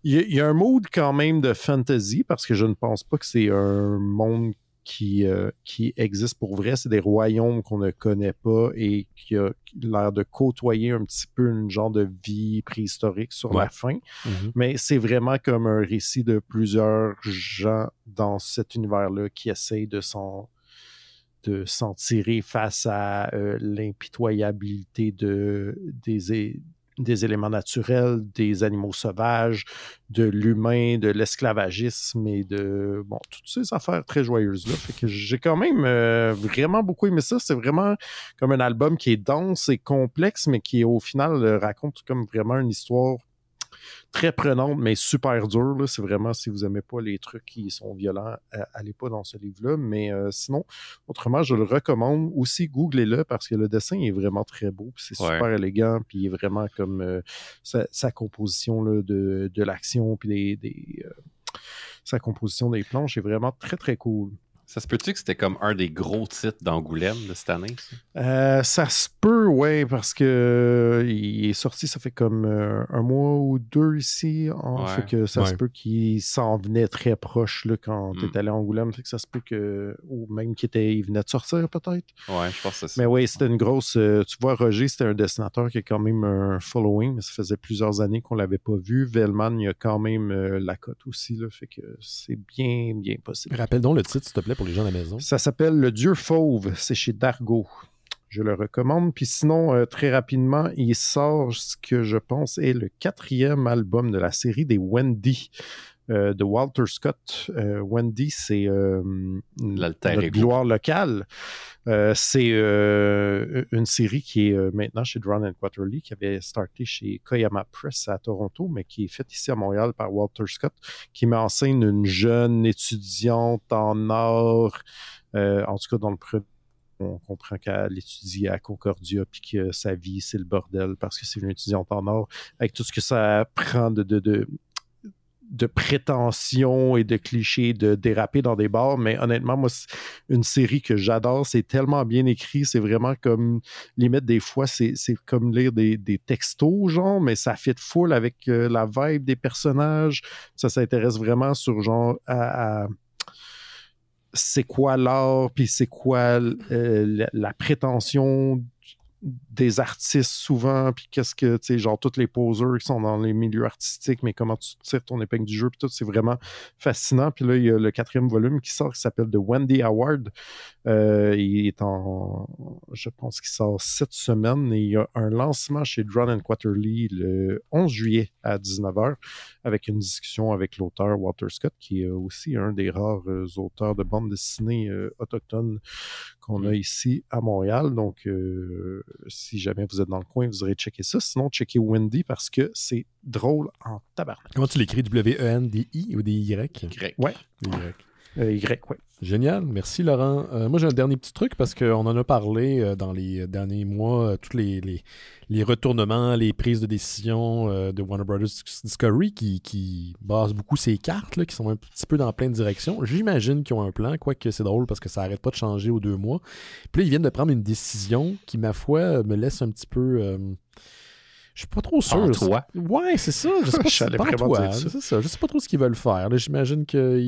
Il y a un mood quand même de fantasy, parce que je ne pense pas que c'est un monde qui existe pour vrai. C'est des royaumes qu'on ne connaît pas et qui a l'air de côtoyer un petit peu une genre de vie préhistorique sur la fin. Mais c'est vraiment comme un récit de plusieurs gens dans cet univers-là qui essayent de s'en tirer face à l'impitoyabilité des éléments naturels, des animaux sauvages, de l'humain, de l'esclavagisme et de, toutes ces affaires très joyeuses-là. Fait que j'ai quand même vraiment beaucoup aimé ça. C'est vraiment comme un album qui est dense et complexe, mais qui, au final, raconte comme vraiment une histoire très prenante, mais super dure. Là. C'est vraiment, si vous n'aimez pas les trucs qui sont violents, allez pas dans ce livre-là. Mais sinon, autrement, je le recommande. Aussi, googlez-le parce que le dessin est vraiment très beau. C'est super élégant. Puis il est vraiment comme sa composition là, de l'action. Puis sa composition des planches est vraiment très, très cool. Ça se peut-tu que c'était comme un des gros titres d'Angoulême de cette année? Ça se peut, oui, parce que il est sorti, ça fait comme un mois ou deux ici. Fait que ça se peut qu'il s'en venait très proche là, quand tu es allé à Angoulême. Fait que ça se peut que. Ou même qu'il venait de sortir, peut-être. Ouais, je pense que c'est ça. Mais oui, c'était une grosse. Tu vois, Roger, c'était un dessinateur qui a quand même un following, mais ça faisait plusieurs années qu'on ne l'avait pas vu. Velman, il y a quand même la cote aussi, là. Fait que c'est bien, bien possible. Rappelle donc le titre, s'il te plaît, pour les gens à la maison. Ça s'appelle Le Dieu Fauve. C'est chez Dargaud. Je le recommande. Puis sinon, très rapidement, il sort ce que je pense est le 4e album de la série des Wendy de Walter Scott. Wendy, c'est notre gloire locale. C'est une série qui est maintenant chez Drawn & Quarterly, qui avait starté chez Koyama Press à Toronto, mais qui est faite ici à Montréal par Walter Scott, qui met en scène une jeune étudiante en art, en tout cas dans le premier. On comprend qu'elle étudie à Concordia puis que sa vie, c'est le bordel parce que c'est une étudiante en art, avec tout ce que ça prend de prétention et de clichés, de déraper dans des bars. Mais honnêtement, moi, c'est une série que j'adore. C'est tellement bien écrit. C'est vraiment comme, limite, des fois, c'est comme lire des textos, genre, mais ça fit full avec la vibe des personnages. Ça s'intéresse vraiment sur, genre, à c'est quoi l'art, puis c'est quoi la prétention des artistes souvent, puis qu'est-ce que, tu sais, genre tous les poseurs qui sont dans les milieux artistiques, mais comment tu tires ton épingle du jeu, puis tout, c'est vraiment fascinant. Puis là, il y a le 4e volume qui sort, qui s'appelle The Wendy Award. Il est je pense qu'il sort cette semaine, et il y a un lancement chez Drawn & Quarterly le 11 juillet à 19h, avec une discussion avec l'auteur Walter Scott, qui est aussi un des rares auteurs de bande dessinée autochtones qu'on a ici à Montréal. Donc, si jamais vous êtes dans le coin, vous aurez checké ça. Sinon, checkez Wendy parce que c'est drôle en tabarnak. Comment tu l'écris? W-E-N-D-I ou des Y? Y. Ouais. Y, ouais. Génial. Merci, Laurent. Moi, j'ai un dernier petit truc parce qu'on en a parlé dans les derniers mois, tous les retournements, les prises de décision de Warner Brothers Discovery qui basent beaucoup ces cartes, là, qui sont un petit peu dans plein de directions. J'imagine qu'ils ont un plan, quoique c'est drôle parce que ça n'arrête pas de changer aux 2 mois. Puis là, ils viennent de prendre une décision qui, ma foi, me laisse un petit peu... je suis pas trop sûr. En toi. Ouais, c'est ça. Je sais Je sais pas trop ce qu'ils veulent faire. Là, j'imagine que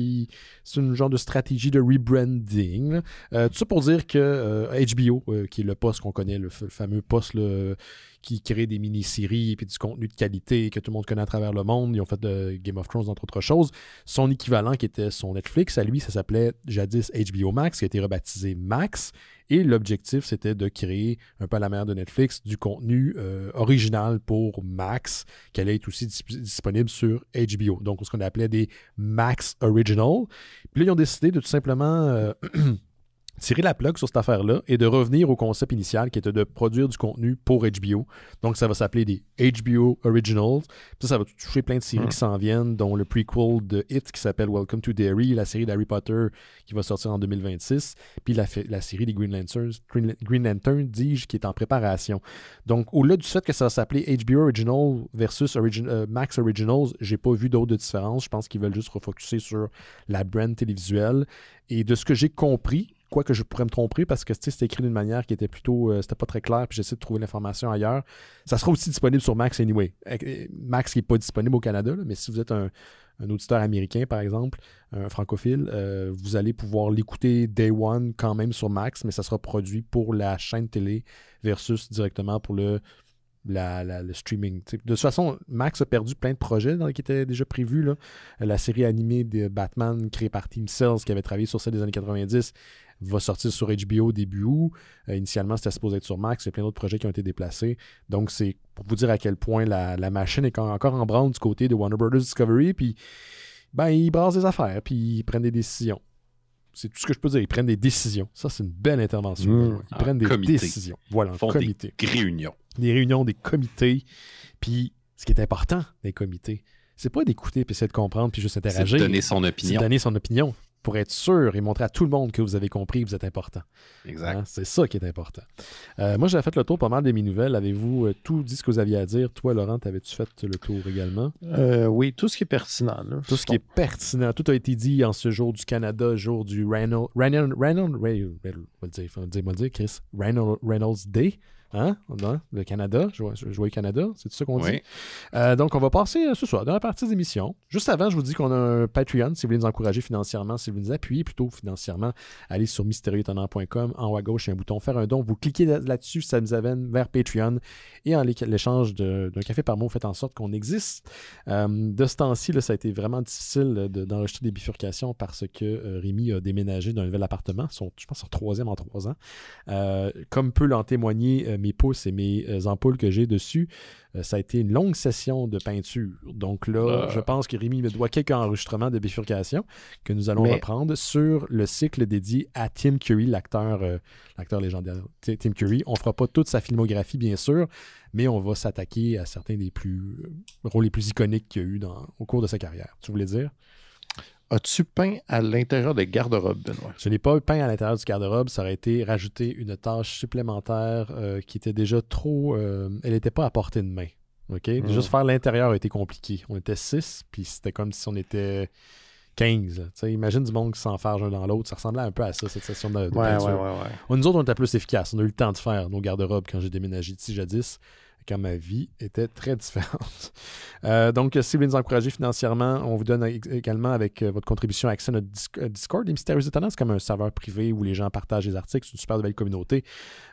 c'est une genre de stratégie de rebranding. Tout ça pour dire que HBO, qui est le poste qu'on connaît, le fameux poste là, qui crée des mini-séries et du contenu de qualité que tout le monde connaît à travers le monde. Ils ont fait de Game of Thrones, entre autres choses. Son équivalent, qui était son Netflix, à lui, ça s'appelait jadis HBO Max, qui a été rebaptisé Max. Et l'objectif, c'était de créer, un peu à la manière de Netflix, du contenu original pour Max, qui allait être aussi disponible sur HBO. Donc, ce qu'on appelait des Max Original. Puis là, ils ont décidé de tout simplement tirer la plug sur cette affaire-là et de revenir au concept initial qui était de produire du contenu pour HBO. Donc, ça va s'appeler des HBO Originals. Puis ça va toucher plein de séries qui s'en viennent, dont le prequel de It qui s'appelle Welcome to Derry, la série d'Harry Potter qui va sortir en 2026, puis la série des Green Lantern, dis-je, qui est en préparation. Donc, au-delà du fait que ça va s'appeler HBO Original versus Max Originals, j'ai pas vu d'autres différences. Je pense qu'ils veulent juste refocuser sur la brand télévisuelle. Et de ce que j'ai compris, quoique je pourrais me tromper parce que c'était écrit d'une manière qui était plutôt... c'était pas très clair, puis j'essaie de trouver l'information ailleurs. Ça sera aussi disponible sur Max anyway. Max qui n'est pas disponible au Canada, là, mais si vous êtes un auditeur américain, par exemple, un francophile, vous allez pouvoir l'écouter Day One quand même sur Max, mais ça sera produit pour la chaîne télé versus directement pour le streaming. T'sais. De toute façon, Max a perdu plein de projets qui étaient déjà prévus. Là. La série animée de Batman créée par Team Cells, qui avait travaillé sur celle des années 90, va sortir sur HBO début août. Initialement, c'était supposé être sur Max. Il y a plein d'autres projets qui ont été déplacés. Donc, c'est pour vous dire à quel point la machine est encore en branle du côté de Warner Brothers Discovery. Puis, ils brassent des affaires, puis ils prennent des décisions. C'est tout ce que je peux dire. Ils prennent des décisions. Ça, c'est une belle intervention. Ils prennent des décisions. Voilà, en comité. Des réunions. Des réunions, des comités. Puis, Ce qui est important des comités, c'est pas d'écouter puis essayer de comprendre puis juste interagir. C'est de donner son opinion. C'est de donner son opinion pour être sûr et montrer à tout le monde que vous avez compris que vous êtes important. Exact. Hein? C'est ça qui est important. Moi, j'avais fait le tour pas mal des mes-nouvelles. Avez-vous tout dit ce que vous aviez à dire? Toi, Laurent, t'avais-tu fait le tour également? Oui, tout ce qui est pertinent. Là. Tout ce qui est pertinent. Tout a été dit en ce jour du Canada, jour du Reynolds Day. Hein? Le Canada, joyeux Canada, c'est tout ça qu'on dit. Donc, on va passer ce soir dans la partie d'émission. Juste avant, je vous dis qu'on a un Patreon. Si vous voulez nous encourager financièrement, si vous voulez nous appuyer plutôt financièrement, allez sur mystérieuxétonnant.com. En haut à gauche, il y a un bouton faire un don. Vous cliquez là-dessus, ça nous amène vers Patreon. Et en l'échange d'un café par mois, vous faites en sorte qu'on existe. De ce temps-ci, là, ça a été vraiment difficile d'enregistrer des bifurcations parce que Rémi a déménagé d'un nouvel appartement. Je pense son 3e en 3 ans. Comme peut l'en témoigner mes pouces et mes ampoules que j'ai dessus, ça a été une longue session de peinture. Donc là, je pense que Rémi me doit quelques enregistrements de bifurcation que nous allons reprendre sur le cycle dédié à Tim Curry, l'acteur légendaire Tim Curry. On ne fera pas toute sa filmographie, bien sûr, mais on va s'attaquer à certains des rôles les plus iconiques qu'il y a eu au cours de sa carrière. Tu voulais dire? As-tu peint à l'intérieur des garde-robes, Benoît? Je n'ai pas peint à l'intérieur du garde-robe. Ça aurait été rajouter une tâche supplémentaire qui était déjà trop... elle n'était pas à portée de main. Okay? Juste faire l'intérieur a été compliqué. On était 6, puis c'était comme si on était 15. Imagine du monde qui s'enfarge un dans l'autre. Ça ressemblait un peu à ça, cette session de peinture. Nous autres, on était plus efficaces. On a eu le temps de faire nos garde-robes quand j'ai déménagé d'ici jadis, quand ma vie était très différente. Donc, si vous voulez nous encourager financièrement, on vous donne également avec votre contribution accès à notre Discord. Les Mystérieux Étonnants, c'est comme un serveur privé où les gens partagent les articles. C'est une super belle communauté.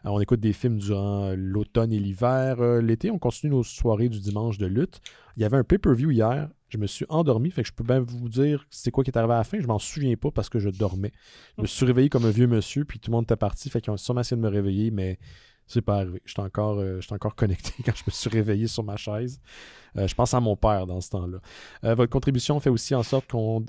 On écoute des films durant l'automne et l'hiver. L'été, on continue nos soirées du dimanche de lutte. Il y avait un pay-per-view hier. Je me suis endormi, fait que je peux bien vous dire c'est quoi qui est arrivé à la fin. Je m'en souviens pas parce que je dormais. Je me suis réveillé comme un vieux monsieur, puis tout le monde était parti. Fait qu'ils ont sûrement essayé de me réveiller, mais c'est pas arrivé. J'étais encore connecté quand je me suis réveillé sur ma chaise. Je pense à mon père dans ce temps-là. Votre contribution fait aussi en sorte qu'on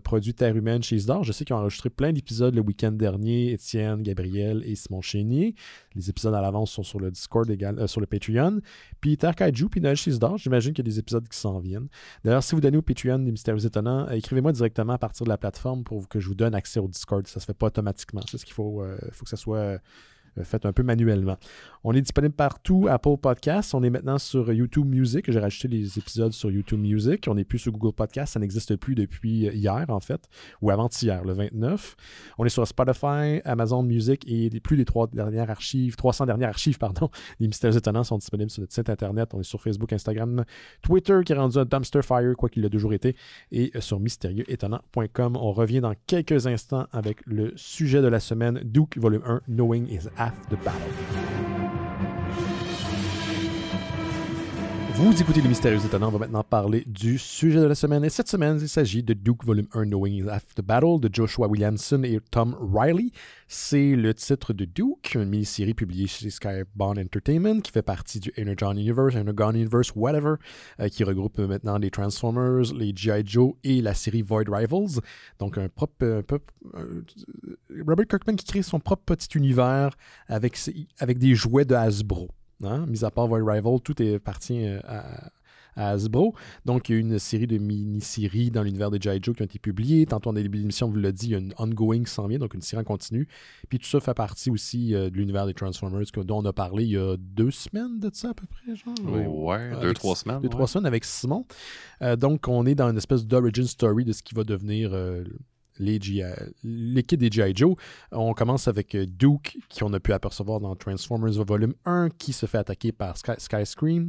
produit Terre humaine chez Isidore. Je sais qu'ils ont enregistré plein d'épisodes le week-end dernier. Étienne, Gabriel et Simon Chénier. Les épisodes à l'avance sont sur le Discord, sur le Patreon. Puis Terre Kaiju, puis Noël chez Isidore. J'imagine qu'il y a des épisodes qui s'en viennent. D'ailleurs, si vous donnez au Patreon des Mystérieux Étonnants, écrivez-moi directement à partir de la plateforme pour que je vous donne accès au Discord. Ça se fait pas automatiquement. C'est ce qu'il faut. Faut que ça soit... fait un peu manuellement. On est disponible partout, Apple Podcasts. On est maintenant sur YouTube Music. J'ai rajouté les épisodes sur YouTube Music. On n'est plus sur Google Podcasts. Ça n'existe plus depuis hier, en fait, ou avant-hier, le 29. On est sur Spotify, Amazon Music et plus des 300 dernières archives, les Mystérieux Étonnants sont disponibles sur notre site Internet. On est sur Facebook, Instagram, Twitter, qui est rendu un dumpster fire, quoi qu'il a toujours été, et sur mystérieuxétonnant.com. On revient dans quelques instants avec le sujet de la semaine, Duke, volume 1, Knowing is Half the Battle. Vous écoutez les Mystérieux Étonnants. On va maintenant parler du sujet de la semaine. Et cette semaine, il s'agit de Duke Volume 1 Knowing is Half the Battle de Joshua Williamson et Tom Riley. C'est le titre de Duke, une mini-série publiée chez Skybound Entertainment qui fait partie du Energon Universe, whatever, qui regroupe maintenant les Transformers, les G.I. Joe et la série Void Rivals. Donc Robert Kirkman qui crée son propre petit univers avec des jouets de Hasbro. Hein? Mis à part Void Rival, tout est parti à Hasbro. Donc, il y a eu une série de mini-séries dans l'univers de G.I. Joe qui ont été publiées. Tantôt, en début d'émission, on vous l'a dit, il y a une ongoing qui s'en vient, donc une série en continu. Puis tout ça fait partie aussi de l'univers des Transformers dont on a parlé il y a 2 semaines de ça à peu près, genre. Ouais, 2-3 semaines. 2-3 semaines avec Simon. Donc, on est dans une espèce d'origin story de ce qui va devenir... l'équipe des G.I. Joe. On commence avec Duke, qu'on a pu apercevoir dans Transformers Volume 1, qui se fait attaquer par Starscream,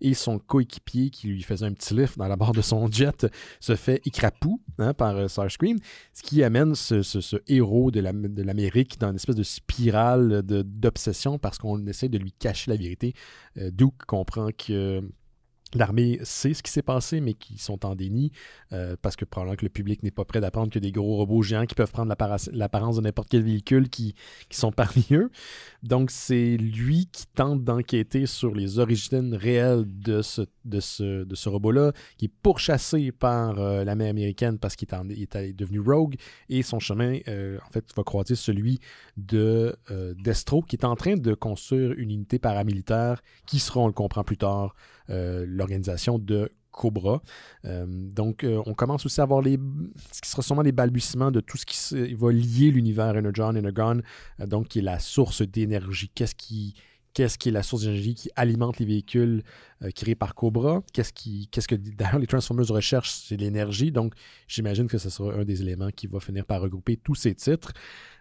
et son coéquipier qui lui faisait un petit lift dans la barre de son jet se fait écrapou par Starscream, ce qui amène ce héros de l'Amérique dans une espèce de spirale d'obsession parce qu'on essaie de lui cacher la vérité. Duke comprend que l'armée sait ce qui s'est passé, mais qui sont en déni, parce que probablement que le public n'est pas prêt d'apprendre que des gros robots géants qui peuvent prendre l'apparence de n'importe quel véhicule qui sont parmi eux. Donc, c'est lui qui tente d'enquêter sur les origines réelles de ce robot-là, qui est pourchassé par l'armée américaine parce qu'il est devenu rogue, et son chemin, en fait, va croiser celui de Destro, qui est en train de construire une unité paramilitaire qui sera, on le comprend plus tard, l'organisation de Cobra. Donc, on commence aussi à avoir ce qui sera sûrement les balbutiements de tout ce qui va lier l'univers Energon, donc qui est la source d'énergie. Qu'est-ce qui est la source d'énergie qui alimente les véhicules créés par Cobra? Qu'est-ce que d'ailleurs les Transformers recherchent? C'est l'énergie. Donc, j'imagine que ce sera un des éléments qui va finir par regrouper tous ces titres.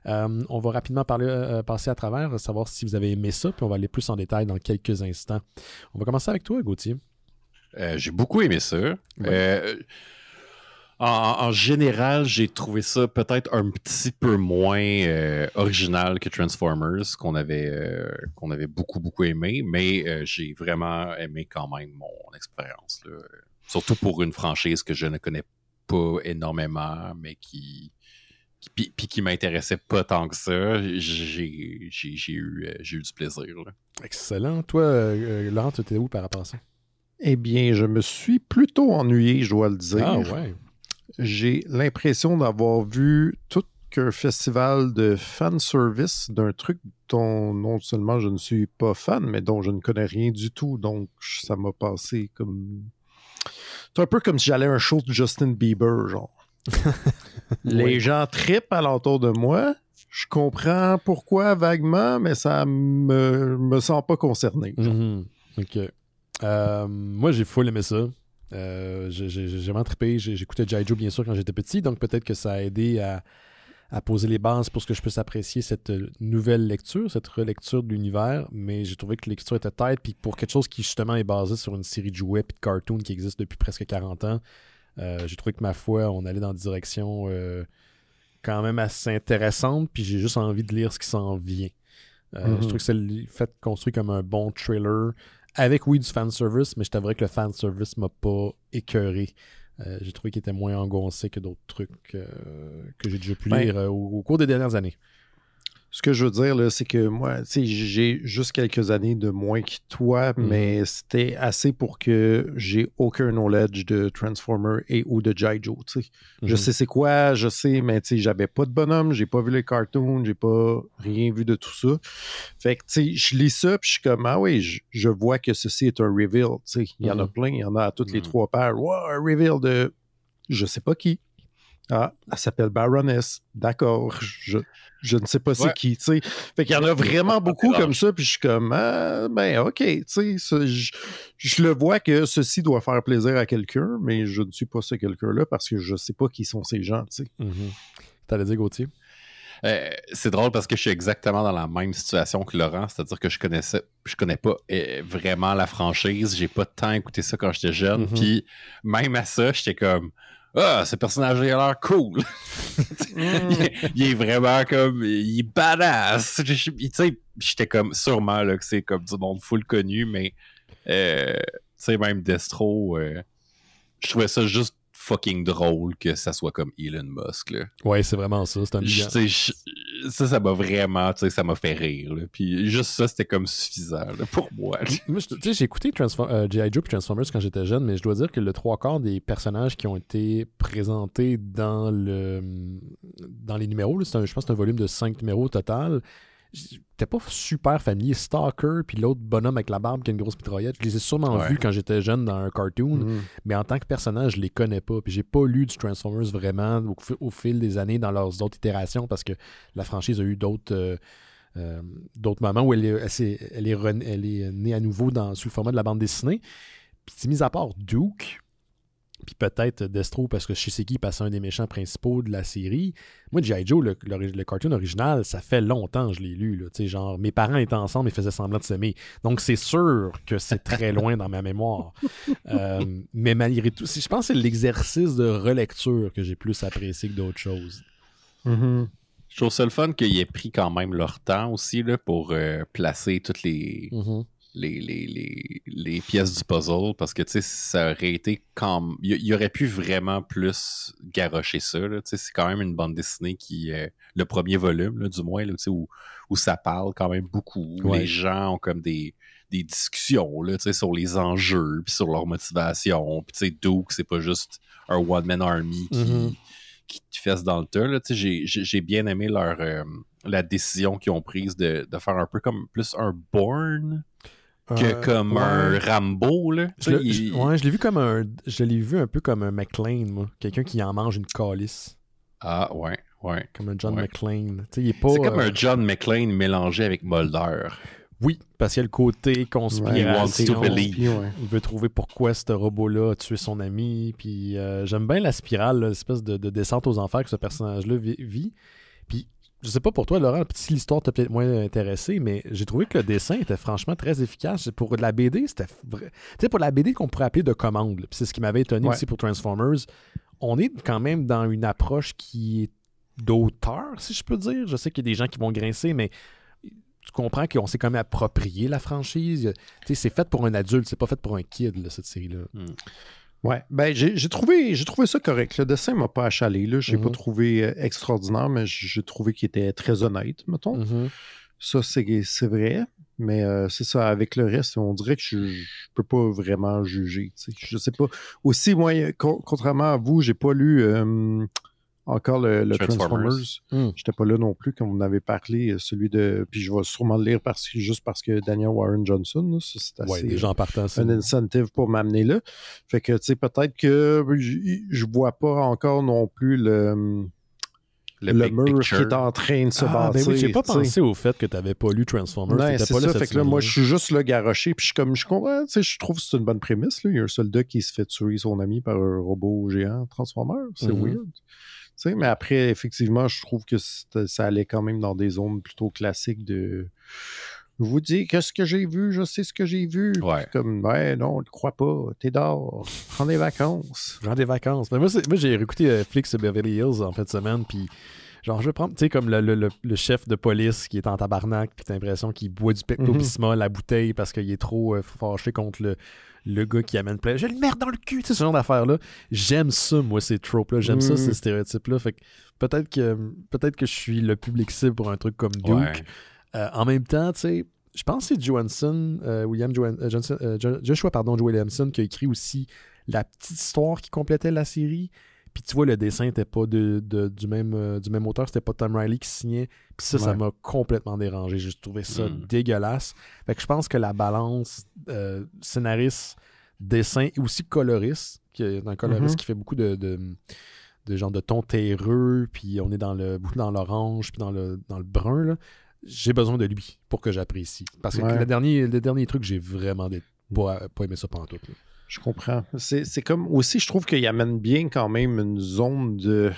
On va rapidement passer à travers, savoir si vous avez aimé ça, puis on va aller plus en détail dans quelques instants. On va commencer avec toi, Gauthier. J'ai beaucoup aimé ça. Ouais. En général, j'ai trouvé ça peut-être un petit peu moins original que Transformers, qu'on avait beaucoup, beaucoup aimé, mais j'ai vraiment aimé quand même mon expérience. Là. Surtout pour une franchise que je ne connais pas énormément, mais qui m'intéressait pas tant que ça. J'ai eu du plaisir. Là. Excellent. Toi, Laurent, tu étais où par rapport à ça? Eh bien, je me suis plutôt ennuyé, je dois le dire. Ah ouais. J'ai l'impression d'avoir vu tout qu'un festival de fanservice d'un truc dont non seulement je ne suis pas fan, mais dont je ne connais rien du tout. Donc, ça m'a passé comme... C'est un peu comme si j'allais à un show de Justin Bieber, genre. Les gens trippent alentour de moi. Je comprends pourquoi vaguement, mais ça me sent pas concerné. Mm-hmm. OK. Moi, j'ai full aimé ça. J'ai vraiment trippé. J'écoutais G.I. Joe, bien sûr, quand j'étais petit, donc peut-être que ça a aidé à poser les bases pour ce que je puisse apprécier cette nouvelle lecture, cette relecture de l'univers, mais j'ai trouvé que la lecture était tête, puis pour quelque chose qui, justement, est basé sur une série de jouets et de cartoons qui existe depuis presque 40 ans, j'ai trouvé que, ma foi, on allait dans une direction quand même assez intéressante, puis j'ai juste envie de lire ce qui s'en vient. Je trouve que c'est le fait construit comme un bon trailer, avec, oui, du fanservice, mais je t'avouerais que le fanservice m'a pas écœuré. J'ai trouvé qu'il était moins engoncé que d'autres trucs que j'ai déjà pu lire au cours des dernières années. Ce que je veux dire, là, c'est que moi, tu sais, j'ai juste quelques années de moins que toi, mais c'était assez pour que j'ai aucun knowledge de Transformer et ou de G.I. Joe, tu sais. Je sais c'est quoi, je sais, mais tu sais, j'avais pas de bonhomme, j'ai pas vu les cartoons, j'ai pas rien vu de tout ça. Fait que, tu sais, je lis ça, puis je suis comme, ah oui, je vois que ceci est un reveal, tu sais. Il y en a plein, il y en a à toutes les 3 paires. Wow, un reveal de je sais pas qui. Ah, elle s'appelle Baroness. D'accord. Je ne sais pas c'est qui, tu sais. Fait qu'il y en a vraiment beaucoup comme ça, puis je suis comme, ben, OK, tu sais, je le vois que ceci doit faire plaisir à quelqu'un, mais je ne suis pas ce quelqu'un-là parce que je sais pas qui sont ces gens, tu sais. T'allais dire, Gauthier? C'est drôle parce que je suis exactement dans la même situation que Laurent, c'est-à-dire que je connais pas vraiment la franchise, j'ai pas tant écouté ça quand j'étais jeune, puis même à ça, j'étais comme... Ah, ce personnage-là a l'air cool. il est vraiment comme... Il est badass. Tu sais, j'étais comme... Sûrement là, que c'est comme du monde full connu, mais... tu sais, même Destro... je trouvais ça juste fucking drôle que ça soit comme Elon Musk, là. Ouais, c'est vraiment ça. C'est un ça m'a vraiment... Tu sais, ça m'a fait rire, là. Puis juste ça, c'était comme suffisant, là, pour moi. Moi, tu sais, j'ai écouté G.I. Joe et Transformers quand j'étais jeune, mais je dois dire que le 3/4 des personnages qui ont été présentés dans les numéros, là, je pense que c'est un volume de 5 numéros au total, j'étais pas super familier. Stalker, puis l'autre bonhomme avec la barbe qui a une grosse mitraillette, je les ai sûrement vus quand j'étais jeune dans un cartoon, mais en tant que personnage, je les connais pas. Puis j'ai pas lu du Transformers vraiment au fil des années dans leurs autres itérations parce que la franchise a eu d'autres moments où elle est née à nouveau sous le format de la bande dessinée. Puis mis à part Duke, puis peut-être Destro, parce que Shiseki passait un des méchants principaux de la série. Moi, G.I. Joe, le cartoon original, ça fait longtemps que je l'ai lu. Là. Genre, mes parents étaient ensemble et faisaient semblant de s'aimer. Donc, c'est sûr que c'est très loin dans ma mémoire. Mais malgré tout, je pense que c'est l'exercice de relecture que j'ai plus apprécié que d'autres choses. Je trouve ça le fun qu'ils aient pris quand même leur temps aussi là, pour placer toutes les pièces du puzzle, parce que tu sais, ça aurait été comme... Il aurait pu vraiment plus garrocher ça. Là, c'est quand même une bande dessinée qui... le premier volume, là, du moins, là, où ça parle quand même beaucoup. Les gens ont comme des discussions là, sur les enjeux, puis sur leur motivation. Puis tu sais, Duke, c'est pas juste un one-man army qui te fesse dans le tas. Là. J'ai bien aimé la décision qu'ils ont prise de faire un peu comme plus un Bourne. que comme un Rambo, là. Je l'ai vu je l'ai vu un peu comme un McClane, moi. Quelqu'un qui en mange une calice. Ah, ouais. Comme un John McClane. C'est comme un John McClane mélangé avec Mulder. Oui, parce qu'il y a le côté conspiration. Il veut trouver pourquoi ce robot-là a tué son ami. Puis j'aime bien la spirale, l'espèce de descente aux enfers que ce personnage-là vit. Puis je sais pas pour toi, Laurent, si l'histoire t'a peut-être moins intéressé, mais j'ai trouvé que le dessin était franchement très efficace. Pour la BD, c'était vrai. Tu sais, pour la BD qu'on pourrait appeler de commande, puis c'est ce qui m'avait étonné aussi pour Transformers, on est quand même dans une approche qui est d'auteur, si je peux dire. Je sais qu'il y a des gens qui vont grincer, mais tu comprends qu'on s'est quand même approprié la franchise. Tu sais, c'est fait pour un adulte, c'est pas fait pour un kid, là, cette série-là. Ouais, ben j'ai trouvé ça correct. Le dessin m'a pas achalé, là. J'ai pas trouvé extraordinaire, mais j'ai trouvé qu'il était très honnête, mettons. Ça, c'est vrai. Mais c'est ça, avec le reste, on dirait que je peux pas vraiment juger. T'sais. Je sais pas. Aussi, moi, contrairement à vous, j'ai pas lu encore le Transformers. J'étais pas là non plus quand vous en avez parlé, celui de... Puis je vais sûrement le lire juste parce que Daniel Warren Johnson, là, ça, c'est assez déjà en partant, un incentive pour m'amener là. Fait que, tu sais, peut-être que je vois pas encore non plus le mur qui est en train de se bâtir. Ben oui, j'ai pas pensé au fait que tu n'avais pas lu Transformers. Non, c'est ça. Fait que là, moi, je suis juste là garoché, puis je comprends, tu sais, je trouve que c'est une bonne prémisse. Là. Il y a un soldat qui se fait tuer son ami par un robot géant Transformer. C'est weird. Tu sais, mais après, effectivement, je trouve que ça allait quand même dans des zones plutôt classiques de... Je vous dis qu'est-ce que j'ai vu, je sais ce que j'ai vu. Ouais. Comme, non, on ne croit pas, t'es dehors, prends des vacances. Prends des vacances. Mais moi, j'ai réécouté Flicks Beverly Hills en fin de semaine, puis genre, je vais prendre, tu sais, comme le chef de police qui est en tabarnak, puis t'as l'impression qu'il boit du Pepto-Bismol à la bouteille parce qu'il est trop fâché contre le gars qui amène plein. J'ai le merde dans le cul, tu sais, ce genre d'affaires-là. J'aime ça, moi, ces tropes-là. J'aime ça, ces stéréotypes-là. Fait que peut-être que je suis le public cible pour un truc comme Duke. Ouais. En même temps, tu sais, je pense que c'est Johansson, Joshua Williamson qui a écrit aussi la petite histoire qui complétait la série. Puis tu vois, le dessin n'était pas du même auteur, c'était pas Tom Riley qui signait. Puis ça m'a complètement dérangé. J'ai trouvé ça dégueulasse. Fait que je pense que la balance scénariste, dessin et aussi coloriste, qui est un coloriste qui fait beaucoup de genre de tons terreux, puis on est beaucoup dans l'orange, puis dans le brun, là. J'ai besoin de lui pour que j'apprécie. Parce que le dernier truc, j'ai vraiment pas aimé ça pantoute. Là. Je comprends. C'est comme aussi, je trouve qu'il amène bien quand même une zone de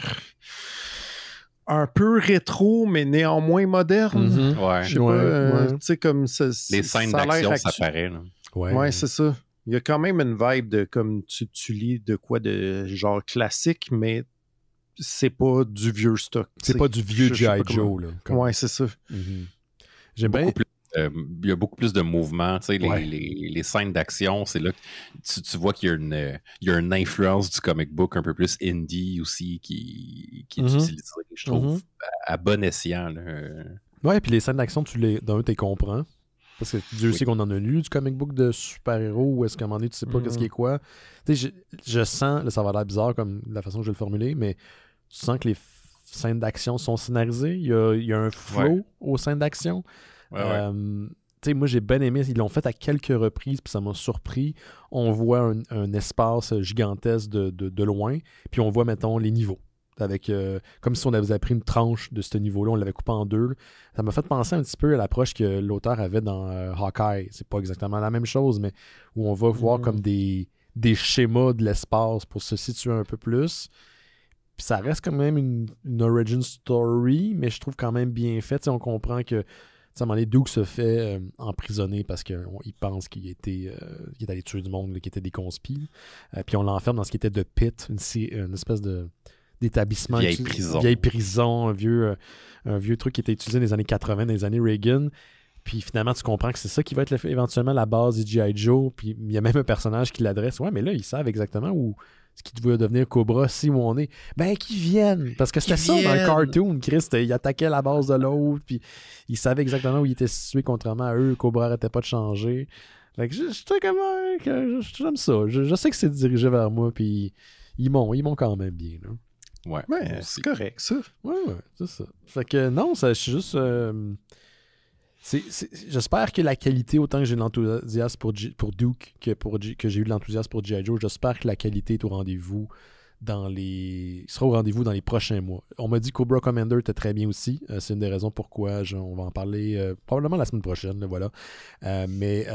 un peu rétro, mais néanmoins moderne. Ouais. Je sais pas, tu sais, comme ça. Les scènes d'action, ça paraît. Là. Ouais, c'est ça. Il y a quand même une vibe de comme tu lis de quoi de genre classique, mais c'est pas du vieux stock. C'est pas du vieux G.I. Joe. Là, ouais, c'est ça. J'aime bien. Il y a beaucoup plus de mouvements. Tu sais, les scènes d'action, c'est là que tu vois qu'il y a une influence du comic book un peu plus indie aussi qui est utilisée, je trouve, à bon escient. Là. Ouais, puis les scènes d'action, tu les comprends. Parce que Dieu sait qu'on en a lu du comic book de super-héros où est-ce qu'à un moment donné, tu sais pas qu'est-ce qui est quoi. Tu sais, je sens, là, ça va l'air bizarre comme la façon que je vais le formuler, mais tu sens que les scènes d'action sont scénarisées. Il y a un flow aux scènes d'action. Moi, j'ai bien aimé. Ils l'ont fait à quelques reprises, puis ça m'a surpris. On voit un espace gigantesque de loin, puis on voit, mettons, les niveaux. Avec, comme si on avait pris une tranche de ce niveau-là, on l'avait coupé en deux. Ça m'a fait penser un petit peu à l'approche que l'auteur avait dans Hawkeye. C'est pas exactement la même chose, mais où on va voir comme des schémas de l'espace pour se situer un peu plus. Puis ça reste quand même une origin story, mais je trouve quand même bien fait. T'sais, on comprend que à un moment donné, Duke se fait emprisonner parce qu'il pense qu'il est allé tuer du monde, qu'il était des conspires. Puis on l'enferme dans ce qui était de Pit, une espèce d'établissement. Vieille prison, un vieux truc qui était utilisé dans les années 80, dans les années Reagan. Puis finalement, tu comprends que c'est ça qui va être éventuellement la base du G.I. Joe. Puis il y a même un personnage qui l'adresse. Ouais, mais là, ils savent exactement où ce qui devait devenir Cobra si où on est. Ben, qu'ils viennent! Parce que c'était ça dans le cartoon, Chris. Il attaquait la base de l'autre, puis il savait exactement où il était situé, contrairement à eux. Cobra arrêtait pas de changer. Fait que j'aime ça. Je sais que c'est dirigé vers moi, puis ils m'ont quand même bien, là. Ouais, c'est correct, ça. Ouais, c'est ça. Fait que non, je suis juste... J'espère que la qualité, autant que j'ai de l'enthousiasme pour Duke que j'ai eu de l'enthousiasme pour G.I. Joe, j'espère que la qualité est au rendez-vous sera au rendez-vous dans les prochains mois. On m'a dit que Cobra Commander était très bien aussi. C'est une des raisons pourquoi on va en parler probablement la semaine prochaine. Là, voilà. Mais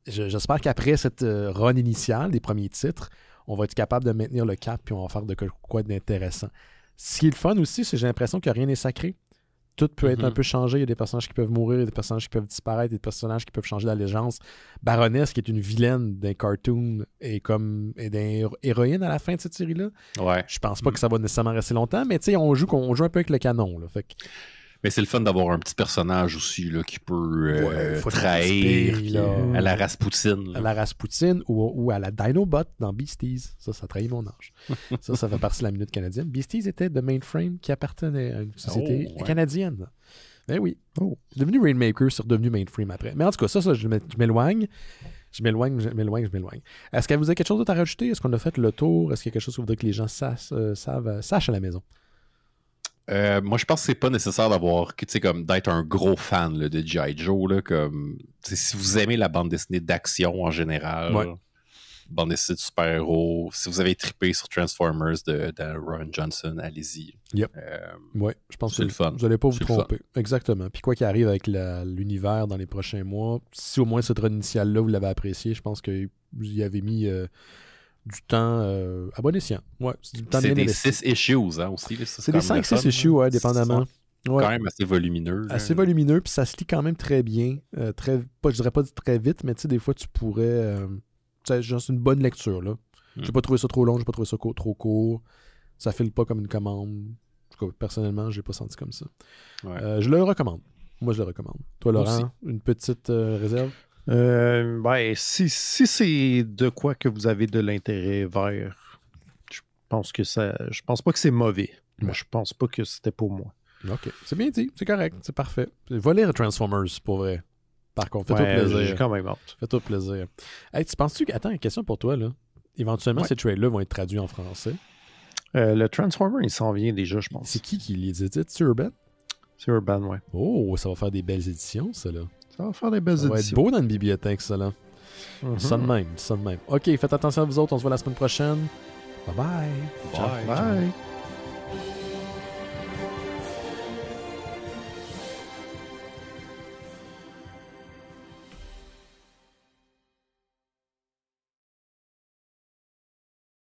j'espère qu'après cette run initiale des premiers titres, on va être capable de maintenir le cap puis on va faire de quoi d'intéressant. Ce qui est le fun aussi, c'est que j'ai l'impression que rien n'est sacré. Tout peut être un peu changé. Il y a des personnages qui peuvent mourir, il y a des personnages qui peuvent disparaître, des personnages qui peuvent changer d'allégeance. Baroness, qui est une vilaine d'un cartoon, est d'une héroïne à la fin de cette série-là. Ouais. Je pense pas que ça va nécessairement rester longtemps, mais tu sais, on joue un peu avec le canon. Là, fait que... Mais c'est le fun d'avoir un petit personnage aussi là, qui peut trahir à la Rasputin. À la Rasputin ou à la Dinobot dans Beasties. Ça trahit mon âge. ça fait partie de la minute canadienne. Beasties était de Mainframe qui appartenait à une société canadienne. Ben oui. C'est devenu Rainmaker, c'est redevenu Mainframe après. Mais en tout cas, je m'éloigne. Je m'éloigne. Est-ce que vous avez quelque chose d'autre à rajouter? Est-ce qu'on a fait le tour? Est-ce qu'il y a quelque chose que vous voudrez que les gens sachent à la maison? Moi, je pense que c'est pas nécessaire d'être un gros fan là, de G.I. Joe. Là, si vous aimez la bande dessinée d'action en général, bande dessinée de super-héros, si vous avez trippé sur Transformers de Ron Johnson, allez-y. Yep. Je pense c'est que le fun. Vous n'allez pas vous tromper. Exactement. Puis quoi qu'il arrive avec l'univers dans les prochains mois, si au moins cette run initiale-là, vous l'avez apprécié, je pense que vous y avez mis... du temps à bon escient. Ouais, c'est des 6 issues aussi. Là, c'est des 5-6 issues, dépendamment. Ouais. Quand même assez volumineux. Assez volumineux, puis ça se lit quand même très bien. Je dirais pas très vite, mais tu sais, des fois, tu pourrais... c'est une bonne lecture, là. J'ai pas trouvé ça trop long, j'ai pas trouvé ça trop court. Ça file pas comme une commande. En tout cas, personnellement, j'ai pas senti comme ça. Ouais. Je le recommande. Moi, je le recommande. Toi, Laurent, une petite réserve? Si c'est de quoi que vous avez de l'intérêt vers, je pense pas que c'est mauvais. Mais je pense pas que c'était pour moi. Ok, c'est bien dit, c'est correct, c'est parfait. Va lire Transformers, pour vrai. Par contre, fais-toi plaisir. J'ai quand même hâte. Fais-toi plaisir. Hey, tu penses-tu que... Attends, une question pour toi, là. Éventuellement, ces trailers vont être traduits en français. Le Transformer, il s'en vient déjà, je pense. C'est qui les édite? C'est Urban? C'est Urban, ouais. Oh, ça va faire des belles éditions, ça, là. Ça va faire des belles éditions. Ça va être beau dans une bibliothèque, ça, là. Ça de même. Ok, faites attention à vous autres. On se voit la semaine prochaine. Bye-bye. Bye.